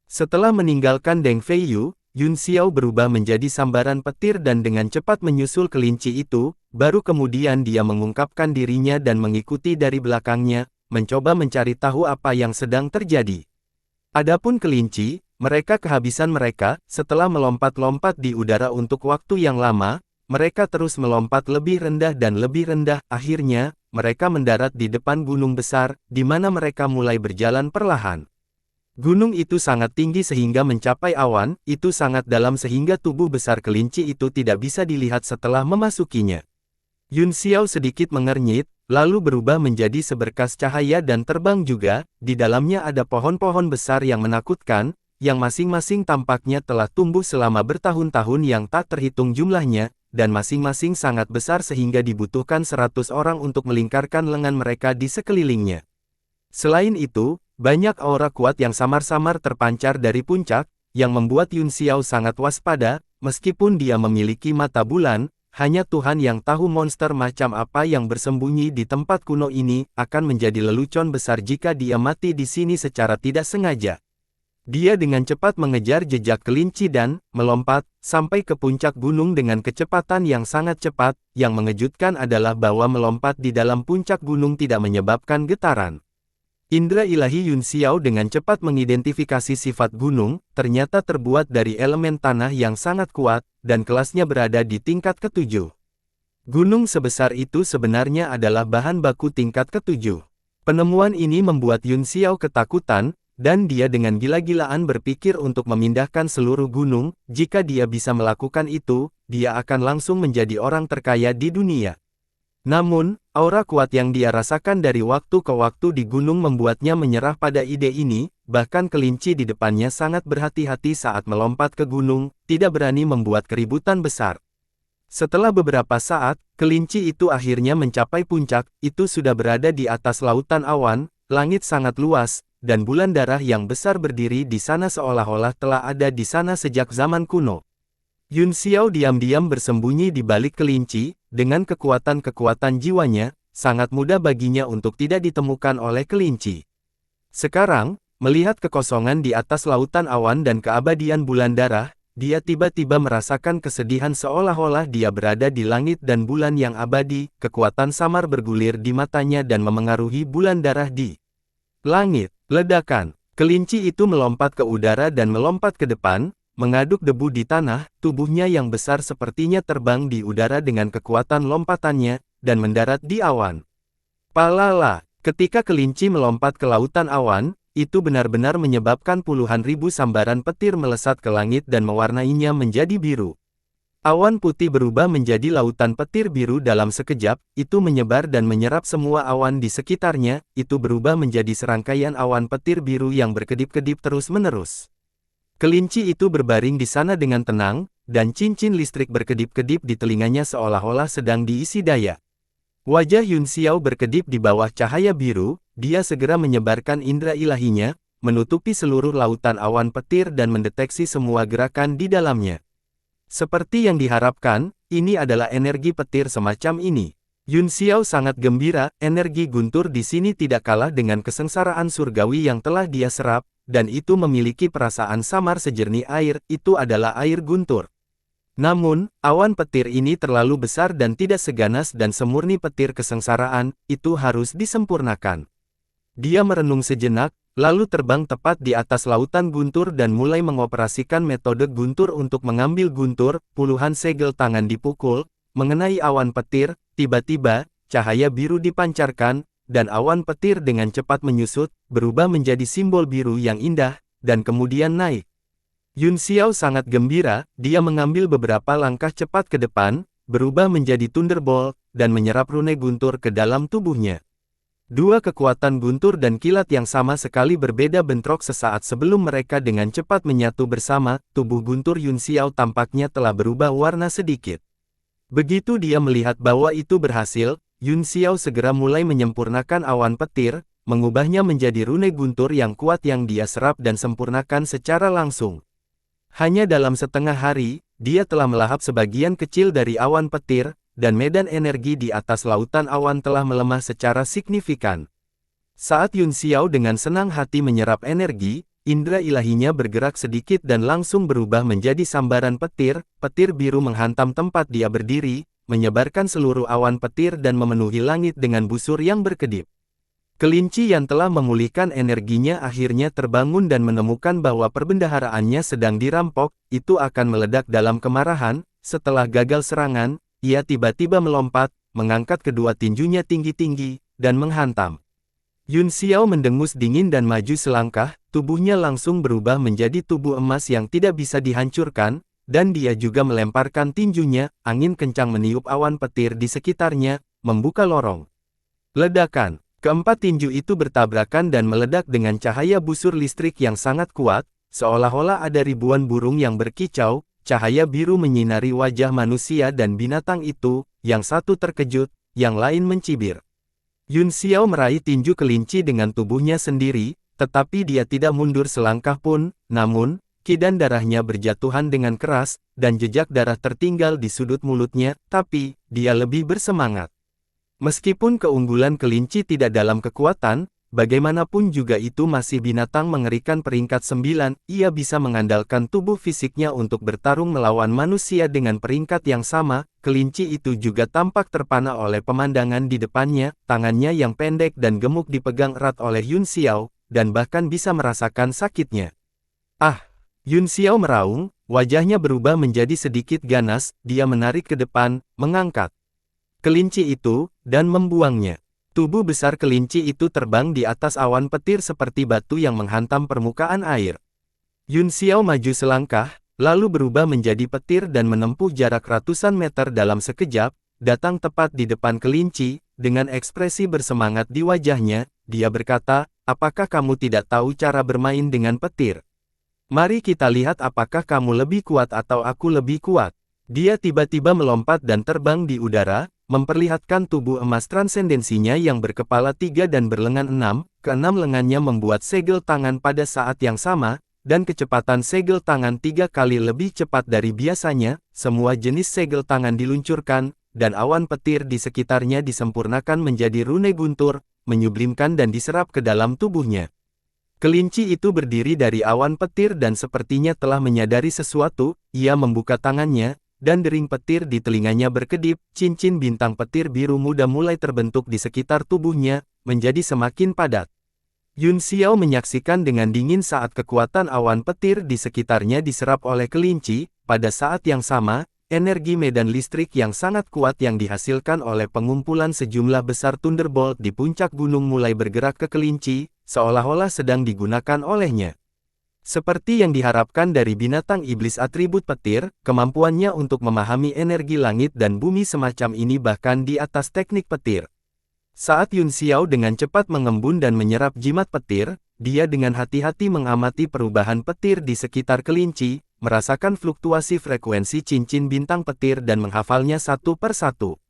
Setelah meninggalkan Deng Feiyu, Yun Xiao berubah menjadi sambaran petir dan dengan cepat menyusul kelinci itu. Baru kemudian dia mengungkapkan dirinya dan mengikuti dari belakangnya, mencoba mencari tahu apa yang sedang terjadi. Adapun kelinci, mereka kehabisan mereka. Setelah melompat-lompat di udara untuk waktu yang lama, mereka terus melompat lebih rendah dan lebih rendah. Akhirnya, mereka mendarat di depan gunung besar, di mana mereka mulai berjalan perlahan. Gunung itu sangat tinggi sehingga mencapai awan, itu sangat dalam sehingga tubuh besar kelinci itu tidak bisa dilihat setelah memasukinya. Yun Xiao sedikit mengernyit, lalu berubah menjadi seberkas cahaya dan terbang juga. Di dalamnya ada pohon-pohon besar yang menakutkan, yang masing-masing tampaknya telah tumbuh selama bertahun-tahun yang tak terhitung jumlahnya, dan masing-masing sangat besar sehingga dibutuhkan 100 orang untuk melingkarkan lengan mereka di sekelilingnya. Selain itu, banyak aura kuat yang samar-samar terpancar dari puncak, yang membuat Yun Xiao sangat waspada. Meskipun dia memiliki mata bulan, hanya Tuhan yang tahu monster macam apa yang bersembunyi di tempat kuno ini. Akan menjadi lelucon besar jika dia mati di sini secara tidak sengaja. Dia dengan cepat mengejar jejak kelinci dan melompat sampai ke puncak gunung dengan kecepatan yang sangat cepat. Yang mengejutkan adalah bahwa melompat di dalam puncak gunung tidak menyebabkan getaran. Indra ilahi Yun Xiao dengan cepat mengidentifikasi sifat gunung, ternyata terbuat dari elemen tanah yang sangat kuat, dan kelasnya berada di tingkat ke-7. Gunung sebesar itu sebenarnya adalah bahan baku tingkat ke-7. Penemuan ini membuat Yun Xiao ketakutan, dan dia dengan gila-gilaan berpikir untuk memindahkan seluruh gunung. Jika dia bisa melakukan itu, dia akan langsung menjadi orang terkaya di dunia. Namun, aura kuat yang dia rasakan dari waktu ke waktu di gunung membuatnya menyerah pada ide ini. Bahkan kelinci di depannya sangat berhati-hati saat melompat ke gunung, tidak berani membuat keributan besar. Setelah beberapa saat, kelinci itu akhirnya mencapai puncak. Itu sudah berada di atas lautan awan, langit sangat luas, dan bulan darah yang besar berdiri di sana seolah-olah telah ada di sana sejak zaman kuno. Yun Xiao diam-diam bersembunyi di balik kelinci. Dengan kekuatan-kekuatan jiwanya, sangat mudah baginya untuk tidak ditemukan oleh kelinci. Sekarang, melihat kekosongan di atas lautan awan dan keabadian bulan darah, dia tiba-tiba merasakan kesedihan seolah-olah dia berada di langit dan bulan yang abadi. Kekuatan samar bergulir di matanya dan memengaruhi bulan darah di langit. Ledakan. Kelinci itu melompat ke udara dan melompat ke depan, mengaduk debu di tanah. Tubuhnya yang besar sepertinya terbang di udara dengan kekuatan lompatannya, dan mendarat di awan. Palala. Ketika kelinci melompat ke lautan awan, itu benar-benar menyebabkan puluhan ribu sambaran petir melesat ke langit dan mewarnainya menjadi biru. Awan putih berubah menjadi lautan petir biru dalam sekejap. Itu menyebar dan menyerap semua awan di sekitarnya. Itu berubah menjadi serangkaian awan petir biru yang berkedip-kedip terus-menerus. Kelinci itu berbaring di sana dengan tenang, dan cincin listrik berkedip-kedip di telinganya seolah-olah sedang diisi daya. Wajah Yun Xiao berkedip di bawah cahaya biru. Dia segera menyebarkan indera ilahinya, menutupi seluruh lautan awan petir dan mendeteksi semua gerakan di dalamnya. Seperti yang diharapkan, ini adalah energi petir semacam ini. Yun Xiao sangat gembira. Energi guntur di sini tidak kalah dengan kesengsaraan surgawi yang telah dia serap, dan itu memiliki perasaan samar sejernih air. Itu adalah air guntur. Namun, awan petir ini terlalu besar dan tidak seganas dan semurni petir kesengsaraan. Itu harus disempurnakan. Dia merenung sejenak, lalu terbang tepat di atas lautan guntur dan mulai mengoperasikan metode guntur untuk mengambil guntur. Puluhan segel tangan dipukul, mengenai awan petir. Tiba-tiba, cahaya biru dipancarkan, dan awan petir dengan cepat menyusut, berubah menjadi simbol biru yang indah, dan kemudian naik. Yun Xiao sangat gembira. Dia mengambil beberapa langkah cepat ke depan, berubah menjadi Thunderbolt, dan menyerap rune guntur ke dalam tubuhnya. Dua kekuatan guntur dan kilat yang sama sekali berbeda bentrok sesaat sebelum mereka dengan cepat menyatu bersama. Tubuh guntur Yun Xiao tampaknya telah berubah warna sedikit. Begitu dia melihat bahwa itu berhasil, Yun Xiao segera mulai menyempurnakan awan petir, mengubahnya menjadi rune guntur yang kuat yang dia serap dan sempurnakan secara langsung. Hanya dalam setengah hari, dia telah melahap sebagian kecil dari awan petir, dan medan energi di atas lautan awan telah melemah secara signifikan. Saat Yun Xiao dengan senang hati menyerap energi, indera ilahinya bergerak sedikit dan langsung berubah menjadi sambaran petir. Petir biru menghantam tempat dia berdiri, menyebarkan seluruh awan petir dan memenuhi langit dengan busur yang berkedip. Kelinci yang telah memulihkan energinya akhirnya terbangun dan menemukan bahwa perbendaharaannya sedang dirampok. Itu akan meledak dalam kemarahan. Setelah gagal serangan, ia tiba-tiba melompat, mengangkat kedua tinjunya tinggi-tinggi, dan menghantam. Yun Xiao mendengus dingin dan maju selangkah. Tubuhnya langsung berubah menjadi tubuh emas yang tidak bisa dihancurkan, dan dia juga melemparkan tinjunya. Angin kencang meniup awan petir di sekitarnya, membuka lorong. Ledakan. Keempat tinju itu bertabrakan dan meledak dengan cahaya busur listrik yang sangat kuat, seolah-olah ada ribuan burung yang berkicau. Cahaya biru menyinari wajah manusia dan binatang itu, yang satu terkejut, yang lain mencibir. Yun Xiao meraih tinju kelinci dengan tubuhnya sendiri, tetapi dia tidak mundur selangkah pun. Namun, kidan darahnya berjatuhan dengan keras, dan jejak darah tertinggal di sudut mulutnya, tapi dia lebih bersemangat. Meskipun keunggulan kelinci tidak dalam kekuatan, bagaimanapun juga itu masih binatang mengerikan peringkat 9, ia bisa mengandalkan tubuh fisiknya untuk bertarung melawan manusia dengan peringkat yang sama. Kelinci itu juga tampak terpana oleh pemandangan di depannya, tangannya yang pendek dan gemuk dipegang erat oleh Yun Xiao, dan bahkan bisa merasakan sakitnya. Ah! Yun Xiao meraung, wajahnya berubah menjadi sedikit ganas, dia menarik ke depan, mengangkat kelinci itu, dan membuangnya. Tubuh besar kelinci itu terbang di atas awan petir seperti batu yang menghantam permukaan air. Yun Xiao maju selangkah, lalu berubah menjadi petir dan menempuh jarak ratusan meter dalam sekejap, datang tepat di depan kelinci, dengan ekspresi bersemangat di wajahnya, dia berkata, "Apakah kamu tidak tahu cara bermain dengan petir? Mari kita lihat apakah kamu lebih kuat atau aku lebih kuat." Dia tiba-tiba melompat dan terbang di udara, memperlihatkan tubuh emas transendensinya yang berkepala 3 dan berlengan 6, keenam lengannya membuat segel tangan pada saat yang sama, dan kecepatan segel tangan 3 kali lebih cepat dari biasanya, semua jenis segel tangan diluncurkan, dan awan petir di sekitarnya disempurnakan menjadi rune guntur, menyublimkan dan diserap ke dalam tubuhnya. Kelinci itu berdiri dari awan petir dan sepertinya telah menyadari sesuatu, ia membuka tangannya, dan dering petir di telinganya berkedip, cincin bintang petir biru muda mulai terbentuk di sekitar tubuhnya, menjadi semakin padat. Yun Xiao menyaksikan dengan dingin saat kekuatan awan petir di sekitarnya diserap oleh kelinci. Pada saat yang sama, energi medan listrik yang sangat kuat yang dihasilkan oleh pengumpulan sejumlah besar Thunderbolt di puncak gunung mulai bergerak ke kelinci, seolah-olah sedang digunakan olehnya. Seperti yang diharapkan dari binatang iblis atribut petir, kemampuannya untuk memahami energi langit dan bumi semacam ini bahkan di atas teknik petir. Saat Yun Xiao dengan cepat mengembun dan menyerap jimat petir, dia dengan hati-hati mengamati perubahan petir di sekitar kelinci, merasakan fluktuasi frekuensi cincin bintang petir dan menghafalnya satu per satu.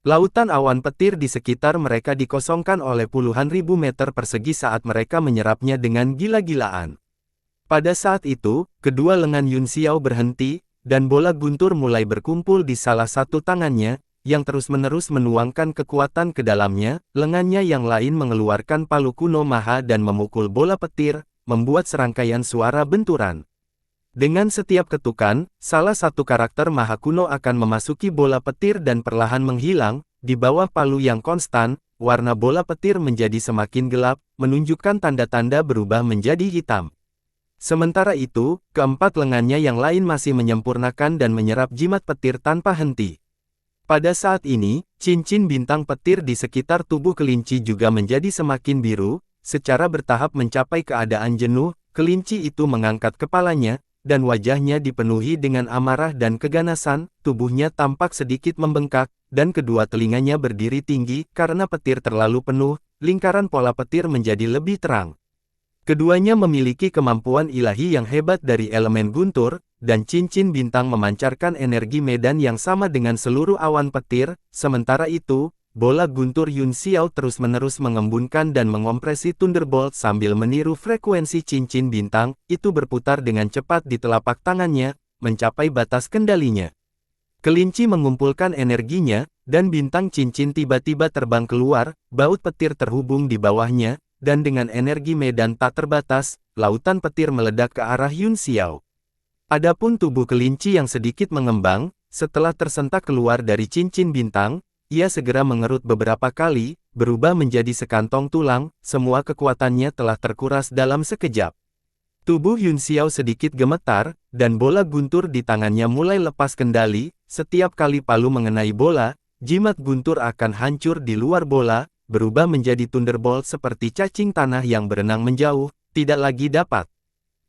Lautan awan petir di sekitar mereka dikosongkan oleh puluhan ribu meter persegi saat mereka menyerapnya dengan gila-gilaan. Pada saat itu, kedua lengan Yun Xiao berhenti, dan bola guntur mulai berkumpul di salah satu tangannya, yang terus-menerus menuangkan kekuatan ke dalamnya, lengannya yang lain mengeluarkan palu kuno maha dan memukul bola petir, membuat serangkaian suara benturan. Dengan setiap ketukan, salah satu karakter maha kuno akan memasuki bola petir dan perlahan menghilang, di bawah palu yang konstan, warna bola petir menjadi semakin gelap, menunjukkan tanda-tanda berubah menjadi hitam. Sementara itu, keempat lengannya yang lain masih menyempurnakan dan menyerap jimat petir tanpa henti. Pada saat ini, cincin bintang petir di sekitar tubuh kelinci juga menjadi semakin biru, secara bertahap mencapai keadaan jenuh, kelinci itu mengangkat kepalanya, dan wajahnya dipenuhi dengan amarah dan keganasan, tubuhnya tampak sedikit membengkak, dan kedua telinganya berdiri tinggi, karena petir terlalu penuh, lingkaran pola petir menjadi lebih terang. Keduanya memiliki kemampuan ilahi yang hebat dari elemen guntur, dan cincin bintang memancarkan energi medan yang sama dengan seluruh awan petir. Sementara itu, bola guntur Yun Xiao terus-menerus mengembunkan dan mengompresi Thunderbolt sambil meniru frekuensi cincin bintang, itu berputar dengan cepat di telapak tangannya, mencapai batas kendalinya. Kelinci mengumpulkan energinya, dan bintang cincin tiba-tiba terbang keluar, baut petir terhubung di bawahnya, dan dengan energi medan tak terbatas, lautan petir meledak ke arah Yun Xiao. Adapun tubuh kelinci yang sedikit mengembang, setelah tersentak keluar dari cincin bintang, ia segera mengerut beberapa kali, berubah menjadi sekantong tulang, semua kekuatannya telah terkuras dalam sekejap. Tubuh Yun Xiao sedikit gemetar, dan bola guntur di tangannya mulai lepas kendali, setiap kali palu mengenai bola, jimat guntur akan hancur di luar bola, berubah menjadi Thunderbolt seperti cacing tanah yang berenang menjauh, tidak lagi dapat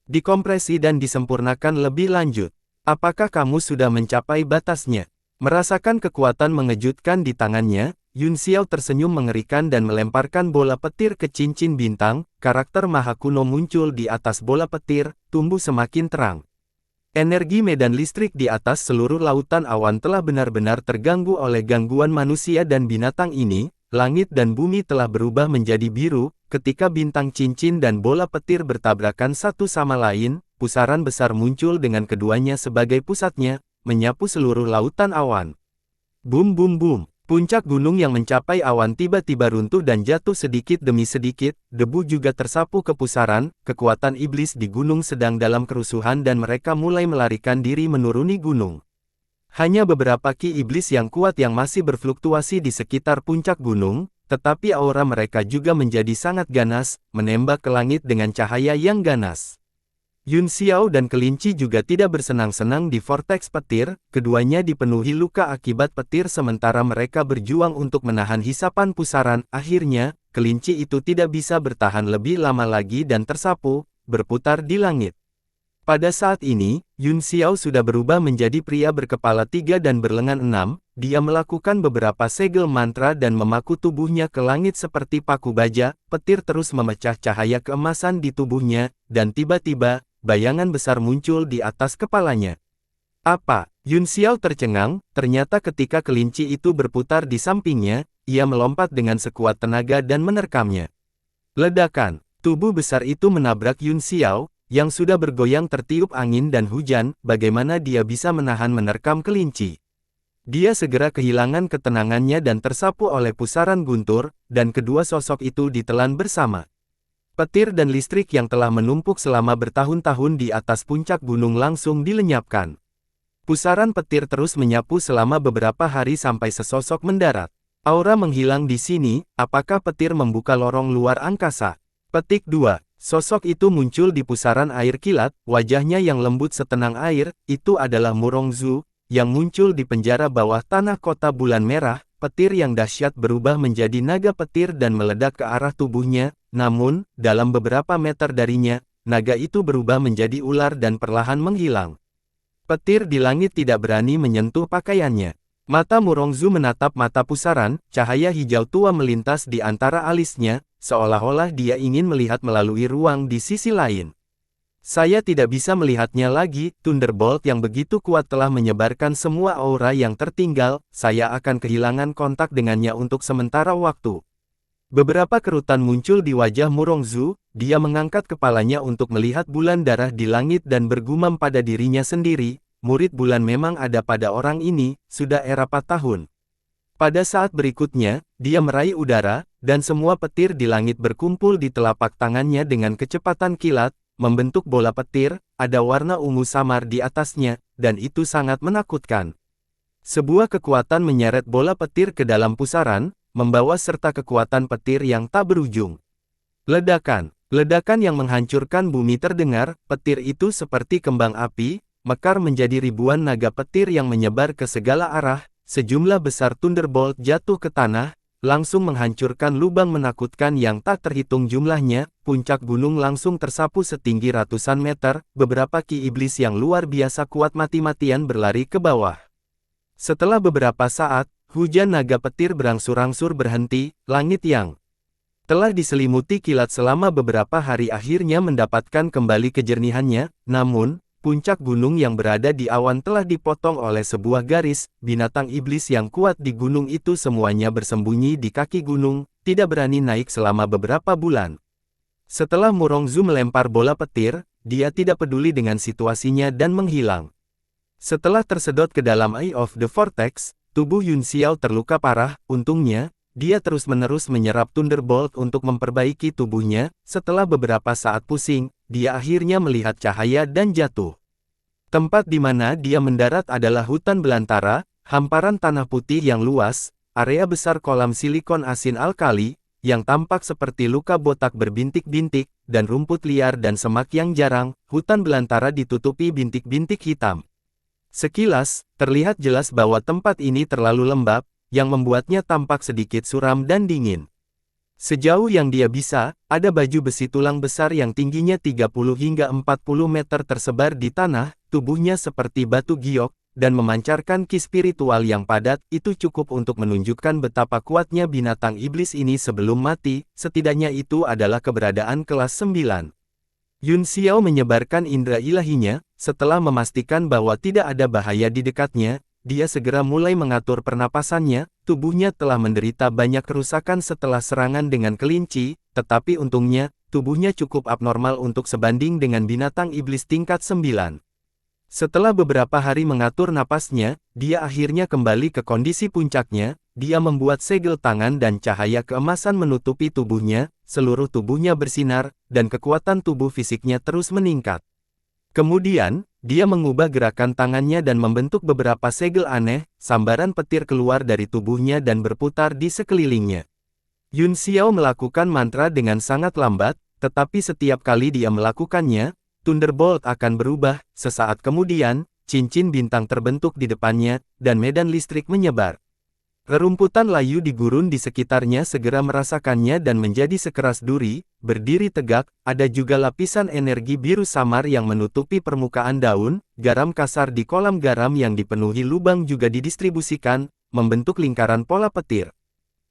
dikompresi dan disempurnakan lebih lanjut. Apakah kamu sudah mencapai batasnya? Merasakan kekuatan mengejutkan di tangannya, Yun Xiao tersenyum mengerikan dan melemparkan bola petir ke cincin bintang, karakter maha kuno muncul di atas bola petir, tumbuh semakin terang. Energi medan listrik di atas seluruh lautan awan telah benar-benar terganggu oleh gangguan manusia dan binatang ini. Langit dan bumi telah berubah menjadi biru, ketika bintang cincin dan bola petir bertabrakan satu sama lain, pusaran besar muncul dengan keduanya sebagai pusatnya, menyapu seluruh lautan awan. Bum bum bum, Puncak gunung yang mencapai awan tiba-tiba runtuh dan jatuh sedikit demi sedikit, debu juga tersapu ke pusaran, kekuatan iblis di gunung sedang dalam kerusuhan dan mereka mulai melarikan diri menuruni gunung. Hanya beberapa ki iblis yang kuat yang masih berfluktuasi di sekitar puncak gunung, tetapi aura mereka juga menjadi sangat ganas, menembak ke langit dengan cahaya yang ganas. Yun Xiao dan kelinci juga tidak bersenang-senang di vortex petir, keduanya dipenuhi luka akibat petir sementara mereka berjuang untuk menahan hisapan pusaran. Akhirnya, kelinci itu tidak bisa bertahan lebih lama lagi dan tersapu, berputar di langit. Pada saat ini, Yun Xiao sudah berubah menjadi pria berkepala 3 dan berlengan 6, dia melakukan beberapa segel mantra dan memaku tubuhnya ke langit seperti paku baja, petir terus memecah cahaya keemasan di tubuhnya, dan tiba-tiba, bayangan besar muncul di atas kepalanya. Apa? Yun Xiao tercengang, ternyata ketika kelinci itu berputar di sampingnya, ia melompat dengan sekuat tenaga dan menerkamnya. Ledakan! Tubuh besar itu menabrak Yun Xiao, yang sudah bergoyang tertiup angin dan hujan, bagaimana dia bisa menahan menerkam kelinci. Dia segera kehilangan ketenangannya dan tersapu oleh pusaran guntur, dan kedua sosok itu ditelan bersama. Petir dan listrik yang telah menumpuk selama bertahun-tahun di atas puncak gunung langsung dilenyapkan. Pusaran petir terus menyapu selama beberapa hari sampai sesosok mendarat. Aura menghilang di sini, apakah petir membuka lorong luar angkasa? Petik 2. Sosok itu muncul di pusaran air kilat, wajahnya yang lembut setenang air, itu adalah Murongzu, yang muncul di penjara bawah tanah kota bulan merah. Petir yang dahsyat berubah menjadi naga petir dan meledak ke arah tubuhnya, namun, dalam beberapa meter darinya, naga itu berubah menjadi ular dan perlahan menghilang. Petir di langit tidak berani menyentuh pakaiannya. Mata Murongzu menatap mata pusaran, cahaya hijau tua melintas di antara alisnya, seolah-olah dia ingin melihat melalui ruang di sisi lain. Saya tidak bisa melihatnya lagi, Thunderbolt yang begitu kuat telah menyebarkan semua aura yang tertinggal, saya akan kehilangan kontak dengannya untuk sementara waktu. Beberapa kerutan muncul di wajah Murongzu, dia mengangkat kepalanya untuk melihat bulan darah di langit dan bergumam pada dirinya sendiri, murid bulan memang ada pada orang ini, sudah era 4 tahun. Pada saat berikutnya, dia meraih udara, dan semua petir di langit berkumpul di telapak tangannya dengan kecepatan kilat, membentuk bola petir, ada warna ungu samar di atasnya, dan itu sangat menakutkan. Sebuah kekuatan menyeret bola petir ke dalam pusaran, membawa serta kekuatan petir yang tak berujung. Ledakan. Ledakan yang menghancurkan bumi terdengar, petir itu seperti kembang api, mekar menjadi ribuan naga petir yang menyebar ke segala arah, sejumlah besar Thunderbolt jatuh ke tanah, langsung menghancurkan lubang menakutkan yang tak terhitung jumlahnya, puncak gunung langsung tersapu setinggi ratusan meter, beberapa ki iblis yang luar biasa kuat mati-matian berlari ke bawah. Setelah beberapa saat, hujan naga petir berangsur-angsur berhenti, langit yang telah diselimuti kilat selama beberapa hari akhirnya mendapatkan kembali kejernihannya, namun, puncak gunung yang berada di awan telah dipotong oleh sebuah garis, binatang iblis yang kuat di gunung itu semuanya bersembunyi di kaki gunung, tidak berani naik selama beberapa bulan. Setelah Murongzu melempar bola petir, dia tidak peduli dengan situasinya dan menghilang. Setelah tersedot ke dalam Eye of the Vortex, tubuh Yun Xiao terluka parah, untungnya, dia terus-menerus menyerap Thunderbolt untuk memperbaiki tubuhnya, setelah beberapa saat pusing, dia akhirnya melihat cahaya dan jatuh. Tempat di mana dia mendarat adalah hutan belantara, hamparan tanah putih yang luas, area besar kolam silikon asin alkali, yang tampak seperti luka botak berbintik-bintik, dan rumput liar dan semak yang jarang, hutan belantara ditutupi bintik-bintik hitam. Sekilas, terlihat jelas bahwa tempat ini terlalu lembab, yang membuatnya tampak sedikit suram dan dingin. Sejauh yang dia bisa, ada baju besi tulang besar yang tingginya 30 hingga 40 meter tersebar di tanah, tubuhnya seperti batu giok, dan memancarkan ki spiritual yang padat, itu cukup untuk menunjukkan betapa kuatnya binatang iblis ini sebelum mati, setidaknya itu adalah keberadaan kelas 9. Yun Xiao menyebarkan indera ilahinya, setelah memastikan bahwa tidak ada bahaya di dekatnya, dia segera mulai mengatur pernapasannya, tubuhnya telah menderita banyak kerusakan setelah serangan dengan kelinci, tetapi untungnya, tubuhnya cukup abnormal untuk sebanding dengan binatang iblis tingkat 9. Setelah beberapa hari mengatur napasnya, dia akhirnya kembali ke kondisi puncaknya, dia membuat segel tangan dan cahaya keemasan menutupi tubuhnya, seluruh tubuhnya bersinar, dan kekuatan tubuh fisiknya terus meningkat. Kemudian, dia mengubah gerakan tangannya dan membentuk beberapa segel aneh, sambaran petir keluar dari tubuhnya dan berputar di sekelilingnya. Yun Xiao melakukan mantra dengan sangat lambat, tetapi setiap kali dia melakukannya, Thunderbolt akan berubah. Sesaat kemudian, cincin bintang terbentuk di depannya, dan medan listrik menyebar. Rerumputan layu di gurun di sekitarnya segera merasakannya dan menjadi sekeras duri, berdiri tegak. Ada juga lapisan energi biru samar yang menutupi permukaan daun. Garam kasar di kolam garam yang dipenuhi lubang juga didistribusikan, membentuk lingkaran pola petir.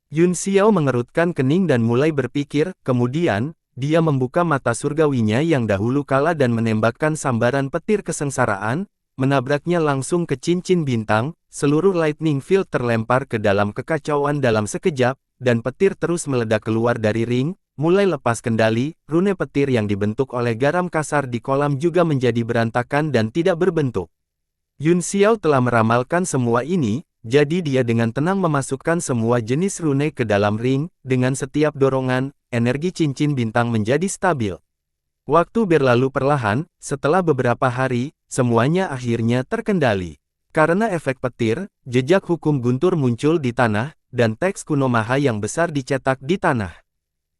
Yun Xiao mengerutkan kening dan mulai berpikir. Kemudian, dia membuka mata surgawinya yang dahulu kala dan menembakkan sambaran petir kesengsaraan, menabraknya langsung ke cincin bintang. Seluruh lightning field terlempar ke dalam kekacauan dalam sekejap, dan petir terus meledak keluar dari ring, mulai lepas kendali. Rune petir yang dibentuk oleh garam kasar di kolam juga menjadi berantakan dan tidak berbentuk. Yun Xiao telah meramalkan semua ini, jadi dia dengan tenang memasukkan semua jenis rune ke dalam ring. Dengan setiap dorongan, energi cincin bintang menjadi stabil. Waktu berlalu perlahan. Setelah beberapa hari, semuanya akhirnya terkendali. Karena efek petir, jejak hukum guntur muncul di tanah, dan teks kuno Maha yang besar dicetak di tanah.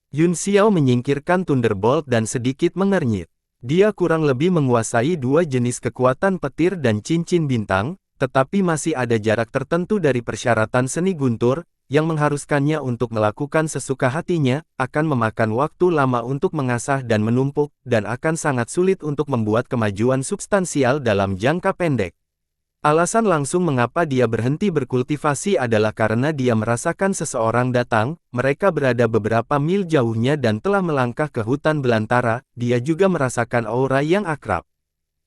Yun Xiao menyingkirkan Thunderbolt dan sedikit mengernyit. Dia kurang lebih menguasai dua jenis kekuatan petir dan cincin bintang, tetapi masih ada jarak tertentu dari persyaratan seni guntur, yang mengharuskannya untuk melakukan sesuka hatinya. Akan memakan waktu lama untuk mengasah dan menumpuk, dan akan sangat sulit untuk membuat kemajuan substansial dalam jangka pendek. Alasan langsung mengapa dia berhenti berkultivasi adalah karena dia merasakan seseorang datang. Mereka berada beberapa mil jauhnya dan telah melangkah ke hutan belantara. Dia juga merasakan aura yang akrab.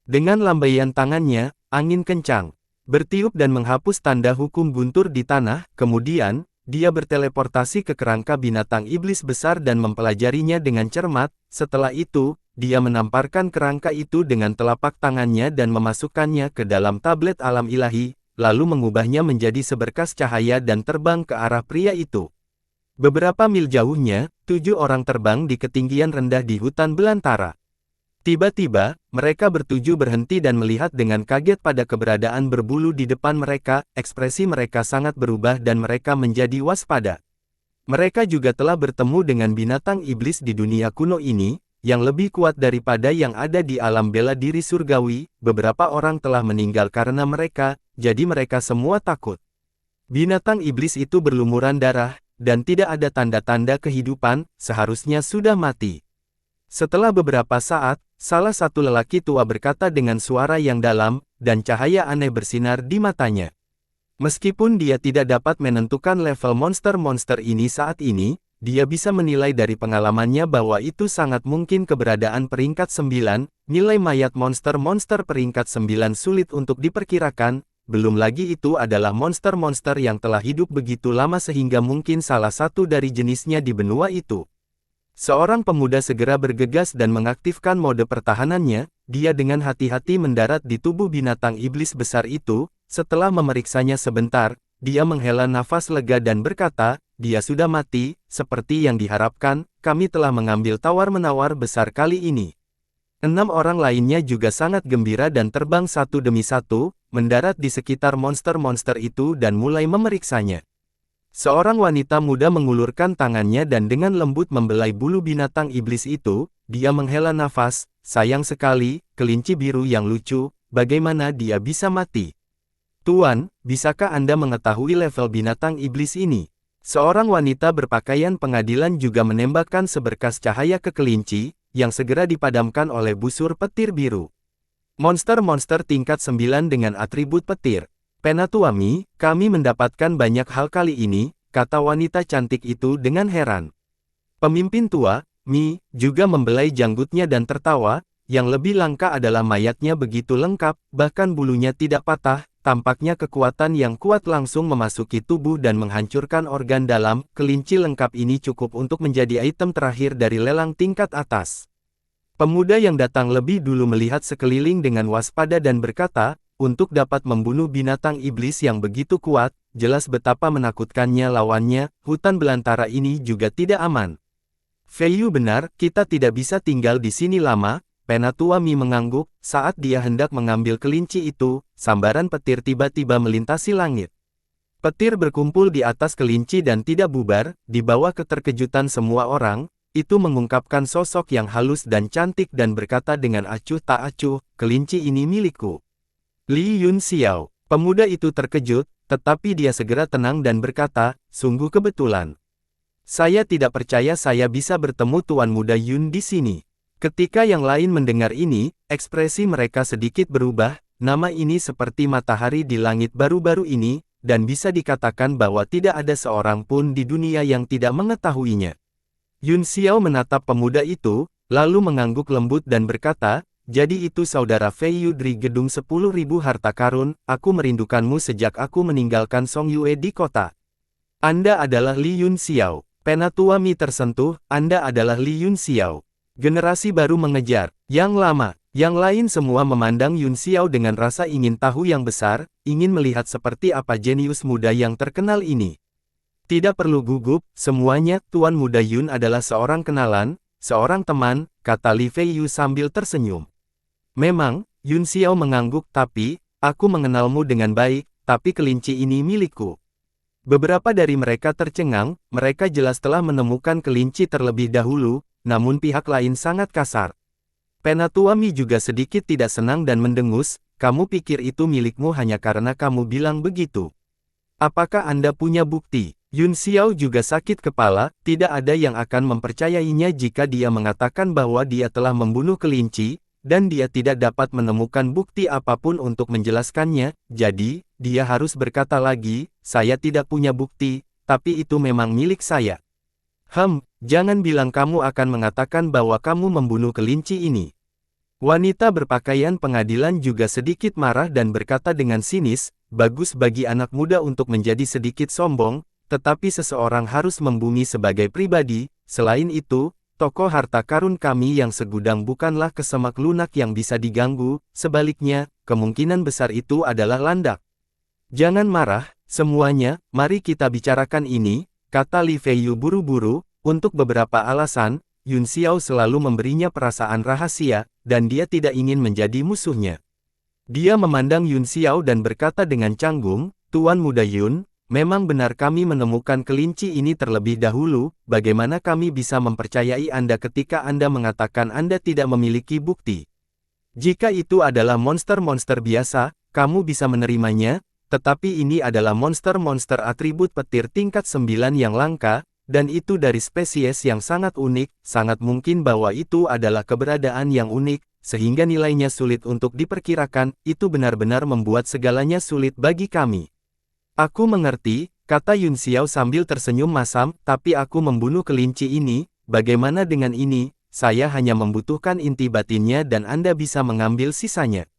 Dengan lambaian tangannya, angin kencang bertiup dan menghapus tanda hukum guntur di tanah. Kemudian, dia berteleportasi ke kerangka binatang iblis besar dan mempelajarinya dengan cermat. Setelah itu, dia menamparkan kerangka itu dengan telapak tangannya dan memasukkannya ke dalam tablet alam ilahi, lalu mengubahnya menjadi seberkas cahaya dan terbang ke arah pria itu. Beberapa mil jauhnya, 7 orang terbang di ketinggian rendah di hutan belantara. Tiba-tiba, mereka bertuju berhenti dan melihat dengan kaget pada keberadaan berbulu di depan mereka. Ekspresi mereka sangat berubah dan mereka menjadi waspada. Mereka juga telah bertemu dengan binatang iblis di dunia kuno ini, yang lebih kuat daripada yang ada di alam bela diri surgawi. Beberapa orang telah meninggal karena mereka, jadi mereka semua takut. Binatang iblis itu berlumuran darah, dan tidak ada tanda-tanda kehidupan, seharusnya sudah mati. Setelah beberapa saat, salah satu lelaki tua berkata dengan suara yang dalam, dan cahaya aneh bersinar di matanya. Meskipun dia tidak dapat menentukan level monster-monster ini saat ini, dia bisa menilai dari pengalamannya bahwa itu sangat mungkin keberadaan peringkat 9, nilai mayat monster-monster peringkat 9 sulit untuk diperkirakan, belum lagi itu adalah monster-monster yang telah hidup begitu lama sehingga mungkin salah satu dari jenisnya di benua itu. Seorang pemuda segera bergegas dan mengaktifkan mode pertahanannya. Dia dengan hati-hati mendarat di tubuh binatang iblis besar itu. Setelah memeriksanya sebentar, dia menghela nafas lega dan berkata, "Dia sudah mati, seperti yang diharapkan, kami telah mengambil tawar-menawar besar kali ini." 6 orang lainnya juga sangat gembira dan terbang satu demi satu, mendarat di sekitar monster-monster itu dan mulai memeriksanya. Seorang wanita muda mengulurkan tangannya dan dengan lembut membelai bulu binatang iblis itu. Dia menghela nafas, "Sayang sekali, kelinci biru yang lucu, bagaimana dia bisa mati?" "Tuan, bisakah Anda mengetahui level binatang iblis ini?" Seorang wanita berpakaian pengadilan juga menembakkan seberkas cahaya ke kelinci, yang segera dipadamkan oleh busur petir biru. Monster-monster tingkat 9 dengan atribut petir. "Penatuami, kami mendapatkan banyak hal kali ini," kata wanita cantik itu dengan heran. Pemimpin tua, Mi, juga membelai janggutnya dan tertawa. Yang lebih langka adalah mayatnya begitu lengkap, bahkan bulunya tidak patah. Tampaknya kekuatan yang kuat langsung memasuki tubuh dan menghancurkan organ dalam. Kelinci lengkap ini cukup untuk menjadi item terakhir dari lelang tingkat atas. Pemuda yang datang lebih dulu melihat sekeliling dengan waspada dan berkata, "Untuk dapat membunuh binatang iblis yang begitu kuat, jelas betapa menakutkannya lawannya, hutan belantara ini juga tidak aman. Fei Yu benar, kita tidak bisa tinggal di sini lama. Penatua Mi mengangguk, saat dia hendak mengambil kelinci itu, sambaran petir tiba-tiba melintasi langit. Petir berkumpul di atas kelinci dan tidak bubar, di bawah keterkejutan semua orang, itu mengungkapkan sosok yang halus dan cantik dan berkata dengan acuh tak acuh, kelinci ini milikku. Li Yun Xiao, pemuda itu terkejut, tetapi dia segera tenang dan berkata, sungguh kebetulan. Saya tidak percaya saya bisa bertemu Tuan Muda Yun di sini. Ketika yang lain mendengar ini, ekspresi mereka sedikit berubah, nama ini seperti matahari di langit baru-baru ini, dan bisa dikatakan bahwa tidak ada seorang pun di dunia yang tidak mengetahuinya. Yun Xiao menatap pemuda itu, lalu mengangguk lembut dan berkata, jadi itu saudara Fei Yu dari gedung 10.000 harta karun, aku merindukanmu sejak aku meninggalkan Song Yue di kota. Anda adalah Li Yun Xiao. Penatua Mi tersentuh, Anda adalah Li Yun Xiao. Generasi baru mengejar, yang lama, yang lain semua memandang Yun Xiao dengan rasa ingin tahu yang besar, ingin melihat seperti apa jenius muda yang terkenal ini. Tidak perlu gugup, semuanya, Tuan Muda Yun adalah seorang kenalan, seorang teman, kata Li Fei Yu sambil tersenyum. Memang, Yun Xiao mengangguk, tapi, aku mengenalmu dengan baik, tapi kelinci ini milikku. Beberapa dari mereka tercengang, mereka jelas telah menemukan kelinci terlebih dahulu, namun pihak lain sangat kasar. Penatua Mi juga sedikit tidak senang dan mendengus, kamu pikir itu milikmu hanya karena kamu bilang begitu. Apakah Anda punya bukti? Yun Xiao juga sakit kepala, tidak ada yang akan mempercayainya jika dia mengatakan bahwa dia telah membunuh kelinci, dan dia tidak dapat menemukan bukti apapun untuk menjelaskannya, jadi, dia harus berkata lagi, saya tidak punya bukti, tapi itu memang milik saya. Jangan bilang kamu akan mengatakan bahwa kamu membunuh kelinci ini. Wanita berpakaian pengadilan juga sedikit marah dan berkata dengan sinis, bagus bagi anak muda untuk menjadi sedikit sombong, tetapi seseorang harus membumi sebagai pribadi, selain itu, toko harta karun kami yang segudang bukanlah kesemak lunak yang bisa diganggu, sebaliknya, kemungkinan besar itu adalah landak. Jangan marah, semuanya, mari kita bicarakan ini, kata Li Fei Yu buru-buru, untuk beberapa alasan, Yun Xiao selalu memberinya perasaan rahasia, dan dia tidak ingin menjadi musuhnya. Dia memandang Yun Xiao dan berkata dengan canggung, Tuan Muda Yun, memang benar kami menemukan kelinci ini terlebih dahulu, bagaimana kami bisa mempercayai Anda ketika Anda mengatakan Anda tidak memiliki bukti? Jika itu adalah monster-monster biasa, kamu bisa menerimanya, tetapi ini adalah monster-monster atribut petir tingkat 9 yang langka, dan itu dari spesies yang sangat unik, sangat mungkin bahwa itu adalah keberadaan yang unik, sehingga nilainya sulit untuk diperkirakan, itu benar-benar membuat segalanya sulit bagi kami. Aku mengerti, kata Yun Xiao sambil tersenyum masam, tapi aku membunuh kelinci ini, bagaimana dengan ini, saya hanya membutuhkan inti batinnya dan Anda bisa mengambil sisanya.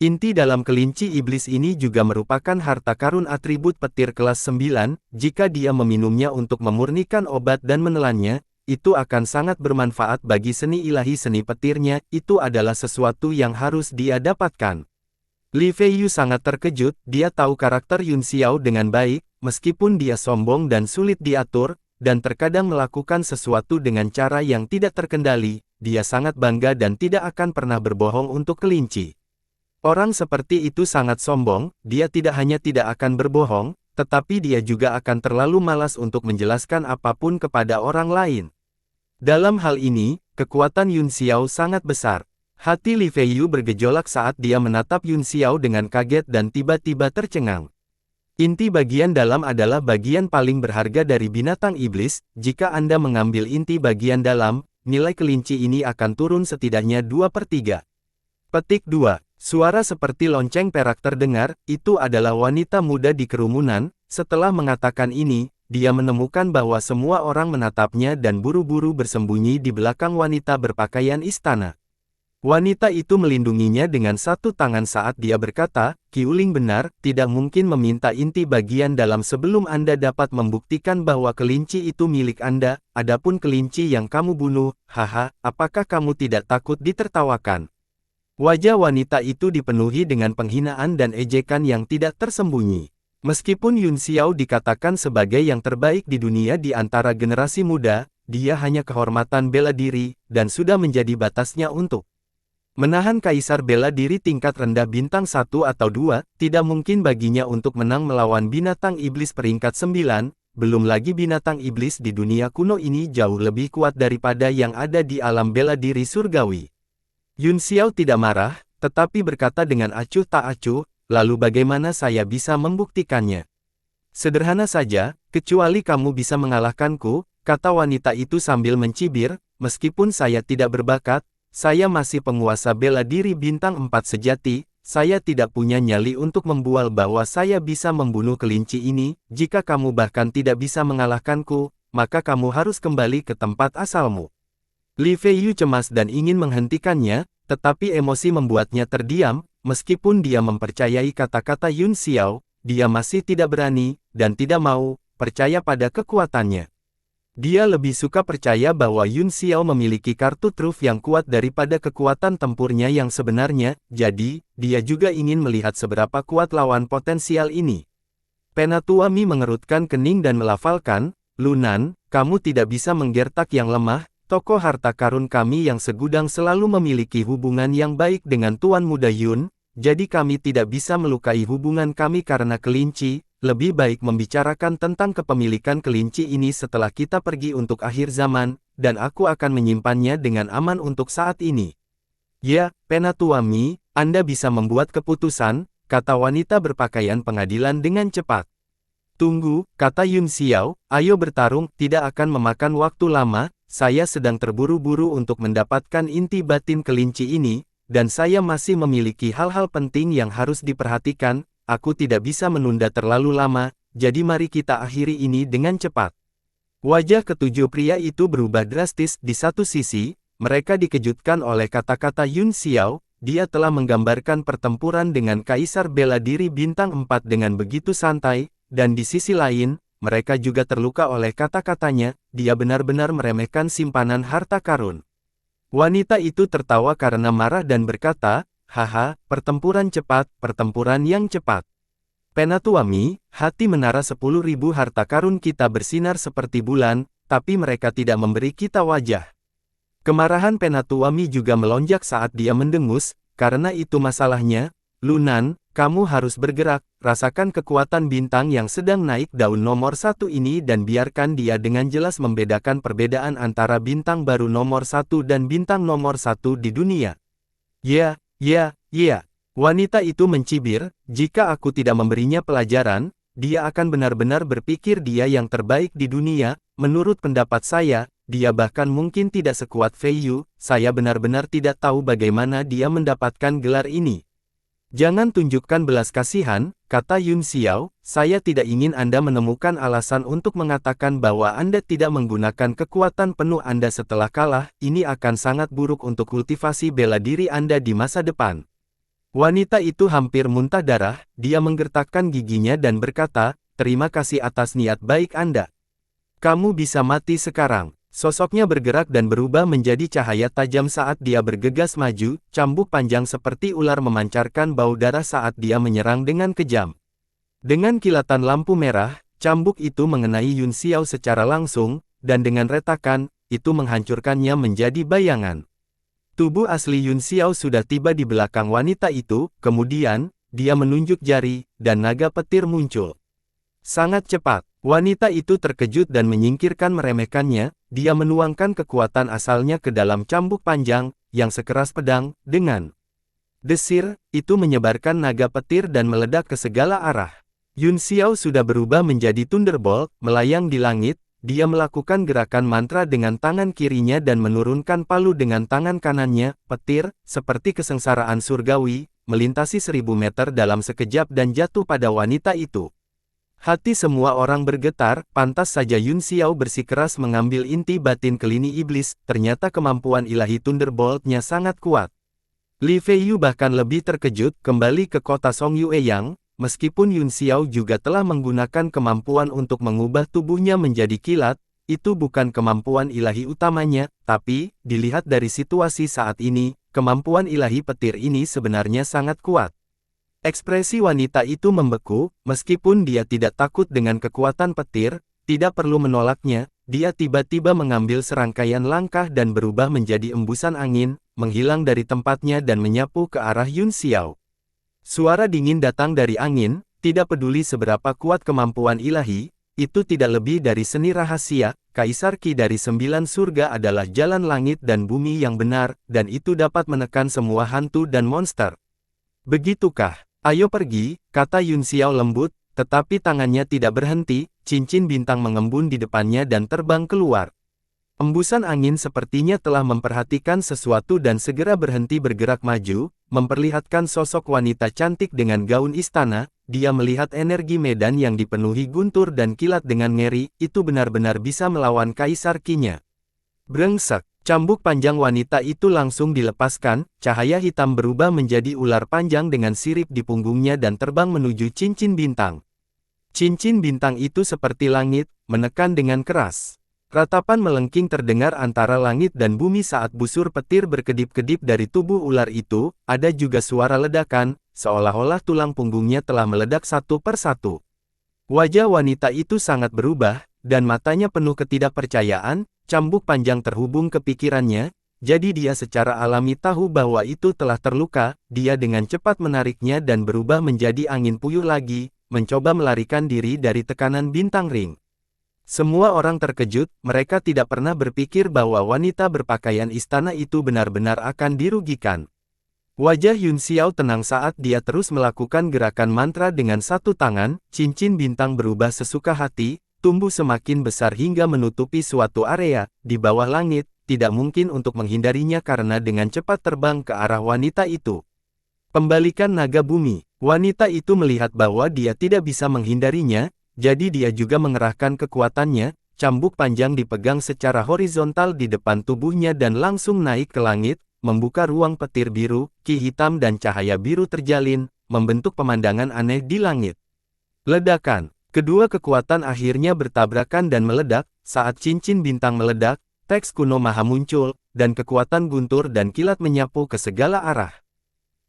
Inti dalam kelinci iblis ini juga merupakan harta karun atribut petir kelas 9, jika dia meminumnya untuk memurnikan obat dan menelannya, itu akan sangat bermanfaat bagi seni ilahi seni petirnya, itu adalah sesuatu yang harus dia dapatkan. Li Fei Yu sangat terkejut, dia tahu karakter Yun Xiao dengan baik, meskipun dia sombong dan sulit diatur, dan terkadang melakukan sesuatu dengan cara yang tidak terkendali, dia sangat bangga dan tidak akan pernah berbohong untuk kelinci. Orang seperti itu sangat sombong, dia tidak hanya tidak akan berbohong, tetapi dia juga akan terlalu malas untuk menjelaskan apapun kepada orang lain. Dalam hal ini, kekuatan Yun Xiao sangat besar. Hati Li Fei Yu bergejolak saat dia menatap Yun Xiao dengan kaget dan tiba-tiba tercengang. Inti bagian dalam adalah bagian paling berharga dari binatang iblis, jika Anda mengambil inti bagian dalam, nilai kelinci ini akan turun setidaknya 2/3. Petik 2. Suara seperti lonceng perak terdengar, itu adalah wanita muda di kerumunan. Setelah mengatakan ini, dia menemukan bahwa semua orang menatapnya dan buru-buru bersembunyi di belakang wanita berpakaian istana. Wanita itu melindunginya dengan satu tangan saat dia berkata, Qiuling benar, tidak mungkin meminta inti bagian dalam sebelum Anda dapat membuktikan bahwa kelinci itu milik Anda, adapun kelinci yang kamu bunuh, haha, apakah kamu tidak takut ditertawakan? Wajah wanita itu dipenuhi dengan penghinaan dan ejekan yang tidak tersembunyi. Meskipun Yun Xiao dikatakan sebagai yang terbaik di dunia di antara generasi muda, dia hanya kehormatan bela diri, dan sudah menjadi batasnya untuk menahan kaisar bela diri tingkat rendah bintang 1 atau 2, tidak mungkin baginya untuk menang melawan binatang iblis peringkat 9, belum lagi binatang iblis di dunia kuno ini jauh lebih kuat daripada yang ada di alam bela diri surgawi. Yun Xiao tidak marah, tetapi berkata dengan acuh tak acuh, lalu bagaimana saya bisa membuktikannya? Sederhana saja, kecuali kamu bisa mengalahkanku, kata wanita itu sambil mencibir, meskipun saya tidak berbakat, saya masih penguasa bela diri bintang 4 sejati, saya tidak punya nyali untuk membual bahwa saya bisa membunuh kelinci ini, jika kamu bahkan tidak bisa mengalahkanku, maka kamu harus kembali ke tempat asalmu. Li Feiyu cemas dan ingin menghentikannya, tetapi emosi membuatnya terdiam, meskipun dia mempercayai kata-kata Yun Xiao, dia masih tidak berani, dan tidak mau, percaya pada kekuatannya. Dia lebih suka percaya bahwa Yun Xiao memiliki kartu truf yang kuat daripada kekuatan tempurnya yang sebenarnya, jadi, dia juga ingin melihat seberapa kuat lawan potensial ini. Penatua Mi mengerutkan kening dan melafalkan, Lunan, kamu tidak bisa menggertak yang lemah, tokoh harta karun kami yang segudang selalu memiliki hubungan yang baik dengan Tuan Muda Yun, jadi kami tidak bisa melukai hubungan kami karena kelinci. Lebih baik membicarakan tentang kepemilikan kelinci ini setelah kita pergi untuk akhir zaman, dan aku akan menyimpannya dengan aman untuk saat ini. Ya, Penatua Mi, Anda bisa membuat keputusan, kata wanita berpakaian pengadilan dengan cepat. Tunggu, kata Yun Xiao, ayo bertarung, tidak akan memakan waktu lama, saya sedang terburu-buru untuk mendapatkan inti batin kelinci ini, dan saya masih memiliki hal-hal penting yang harus diperhatikan. Aku tidak bisa menunda terlalu lama, jadi mari kita akhiri ini dengan cepat. Wajah ketujuh pria itu berubah drastis. Di satu sisi, mereka dikejutkan oleh kata-kata Yun Xiao, dia telah menggambarkan pertempuran dengan Kaisar Bela Diri Bintang 4 dengan begitu santai, dan di sisi lain, mereka juga terluka oleh kata-katanya, dia benar-benar meremehkan simpanan harta karun. Wanita itu tertawa karena marah dan berkata, haha, pertempuran cepat, pertempuran yang cepat. Penatua Mi, hati menara 10.000 harta karun kita bersinar seperti bulan, tapi mereka tidak memberi kita wajah. Kemarahan Penatua Mi juga melonjak saat dia mendengus, karena itu masalahnya, Lunan, kamu harus bergerak, rasakan kekuatan bintang yang sedang naik daun nomor 1 ini dan biarkan dia dengan jelas membedakan perbedaan antara bintang baru nomor 1 dan bintang nomor 1 di dunia. Ya. Wanita itu mencibir, jika aku tidak memberinya pelajaran, dia akan benar-benar berpikir dia yang terbaik di dunia, menurut pendapat saya, dia bahkan mungkin tidak sekuat Feiyu, saya benar-benar tidak tahu bagaimana dia mendapatkan gelar ini. Jangan tunjukkan belas kasihan, kata Yun Xiao, saya tidak ingin Anda menemukan alasan untuk mengatakan bahwa Anda tidak menggunakan kekuatan penuh Anda setelah kalah, ini akan sangat buruk untuk kultivasi bela diri Anda di masa depan. Wanita itu hampir muntah darah, dia menggertakkan giginya dan berkata, terima kasih atas niat baik Anda. Kamu bisa mati sekarang. Sosoknya bergerak dan berubah menjadi cahaya tajam saat dia bergegas maju, cambuk panjang seperti ular memancarkan bau darah saat dia menyerang dengan kejam. Dengan kilatan lampu merah, cambuk itu mengenai Yun Xiao secara langsung, dan dengan retakan, itu menghancurkannya menjadi bayangan. Tubuh asli Yun Xiao sudah tiba di belakang wanita itu, kemudian, dia menunjuk jari, dan naga petir muncul. Sangat cepat, wanita itu terkejut dan menyingkirkan meremehkannya, dia menuangkan kekuatan asalnya ke dalam cambuk panjang, yang sekeras pedang, dengan desir, itu menyebarkan naga petir dan meledak ke segala arah. Yun Xiao sudah berubah menjadi Thunderbolt, melayang di langit, dia melakukan gerakan mantra dengan tangan kirinya dan menurunkan palu dengan tangan kanannya, petir, seperti kesengsaraan surgawi, melintasi 1000 meter dalam sekejap dan jatuh pada wanita itu. Hati semua orang bergetar, pantas saja Yun Xiao bersikeras mengambil inti batin kelini iblis, ternyata kemampuan ilahi Thunderbolt-nya sangat kuat. Li Feiyu bahkan lebih terkejut, kembali ke kota Song Yueyang, meskipun Yun Xiao juga telah menggunakan kemampuan untuk mengubah tubuhnya menjadi kilat, itu bukan kemampuan ilahi utamanya, tapi, dilihat dari situasi saat ini, kemampuan ilahi petir ini sebenarnya sangat kuat. Ekspresi wanita itu membeku, meskipun dia tidak takut dengan kekuatan petir, tidak perlu menolaknya, dia tiba-tiba mengambil serangkaian langkah dan berubah menjadi embusan angin, menghilang dari tempatnya dan menyapu ke arah Yun Xiao. Suara dingin datang dari angin, tidak peduli seberapa kuat kemampuan ilahi, itu tidak lebih dari seni rahasia. Kaisar Qi dari 9 surga adalah jalan langit dan bumi yang benar, dan itu dapat menekan semua hantu dan monster. Begitukah? Ayo pergi, kata Yun Xiao lembut, tetapi tangannya tidak berhenti, cincin bintang mengembun di depannya dan terbang keluar. Embusan angin sepertinya telah memperhatikan sesuatu dan segera berhenti bergerak maju, memperlihatkan sosok wanita cantik dengan gaun istana. Dia melihat energi medan yang dipenuhi guntur dan kilat dengan ngeri, itu benar-benar bisa melawan Kaisar Qi-nya. Brengsek, cambuk panjang wanita itu langsung dilepaskan, cahaya hitam berubah menjadi ular panjang dengan sirip di punggungnya dan terbang menuju cincin bintang. Cincin bintang itu seperti langit, menekan dengan keras. Ratapan melengking terdengar antara langit dan bumi saat busur petir berkedip-kedip dari tubuh ular itu, ada juga suara ledakan, seolah-olah tulang punggungnya telah meledak satu persatu. Wajah wanita itu sangat berubah, dan matanya penuh ketidakpercayaan, cambuk panjang terhubung ke pikirannya, jadi dia secara alami tahu bahwa itu telah terluka, dia dengan cepat menariknya dan berubah menjadi angin puyuh lagi, mencoba melarikan diri dari tekanan bintang ring. Semua orang terkejut, mereka tidak pernah berpikir bahwa wanita berpakaian istana itu benar-benar akan dirugikan. Wajah Yun Xiao tenang saat dia terus melakukan gerakan mantra dengan satu tangan, cincin bintang berubah sesuka hati, tumbuh semakin besar hingga menutupi suatu area, di bawah langit, tidak mungkin untuk menghindarinya karena dengan cepat terbang ke arah wanita itu. Pembalikan naga bumi, wanita itu melihat bahwa dia tidak bisa menghindarinya, jadi dia juga mengerahkan kekuatannya, cambuk panjang dipegang secara horizontal di depan tubuhnya dan langsung naik ke langit, membuka ruang petir biru, ki hitam dan cahaya biru terjalin, membentuk pemandangan aneh di langit. Ledakan, kedua kekuatan akhirnya bertabrakan dan meledak, saat cincin bintang meledak, teks kuno maha muncul, dan kekuatan guntur dan kilat menyapu ke segala arah.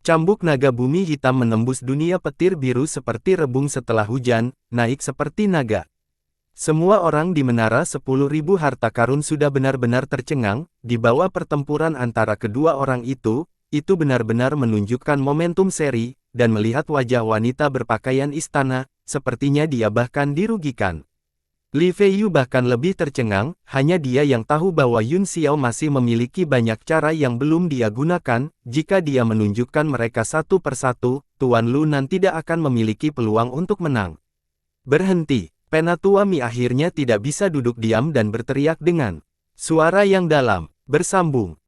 Cambuk naga bumi hitam menembus dunia petir biru seperti rebung setelah hujan, naik seperti naga. Semua orang di menara 10.000 harta karun sudah benar-benar tercengang, di bawah pertempuran antara kedua orang itu benar-benar menunjukkan momentum seri, dan melihat wajah wanita berpakaian istana, sepertinya dia bahkan dirugikan. Li Feiyu bahkan lebih tercengang, hanya dia yang tahu bahwa Yun Xiao masih memiliki banyak cara yang belum dia gunakan, jika dia menunjukkan mereka satu persatu, Tuan Lunan tidak akan memiliki peluang untuk menang. Berhenti, Penatua Mi akhirnya tidak bisa duduk diam dan berteriak dengan suara yang dalam, bersambung.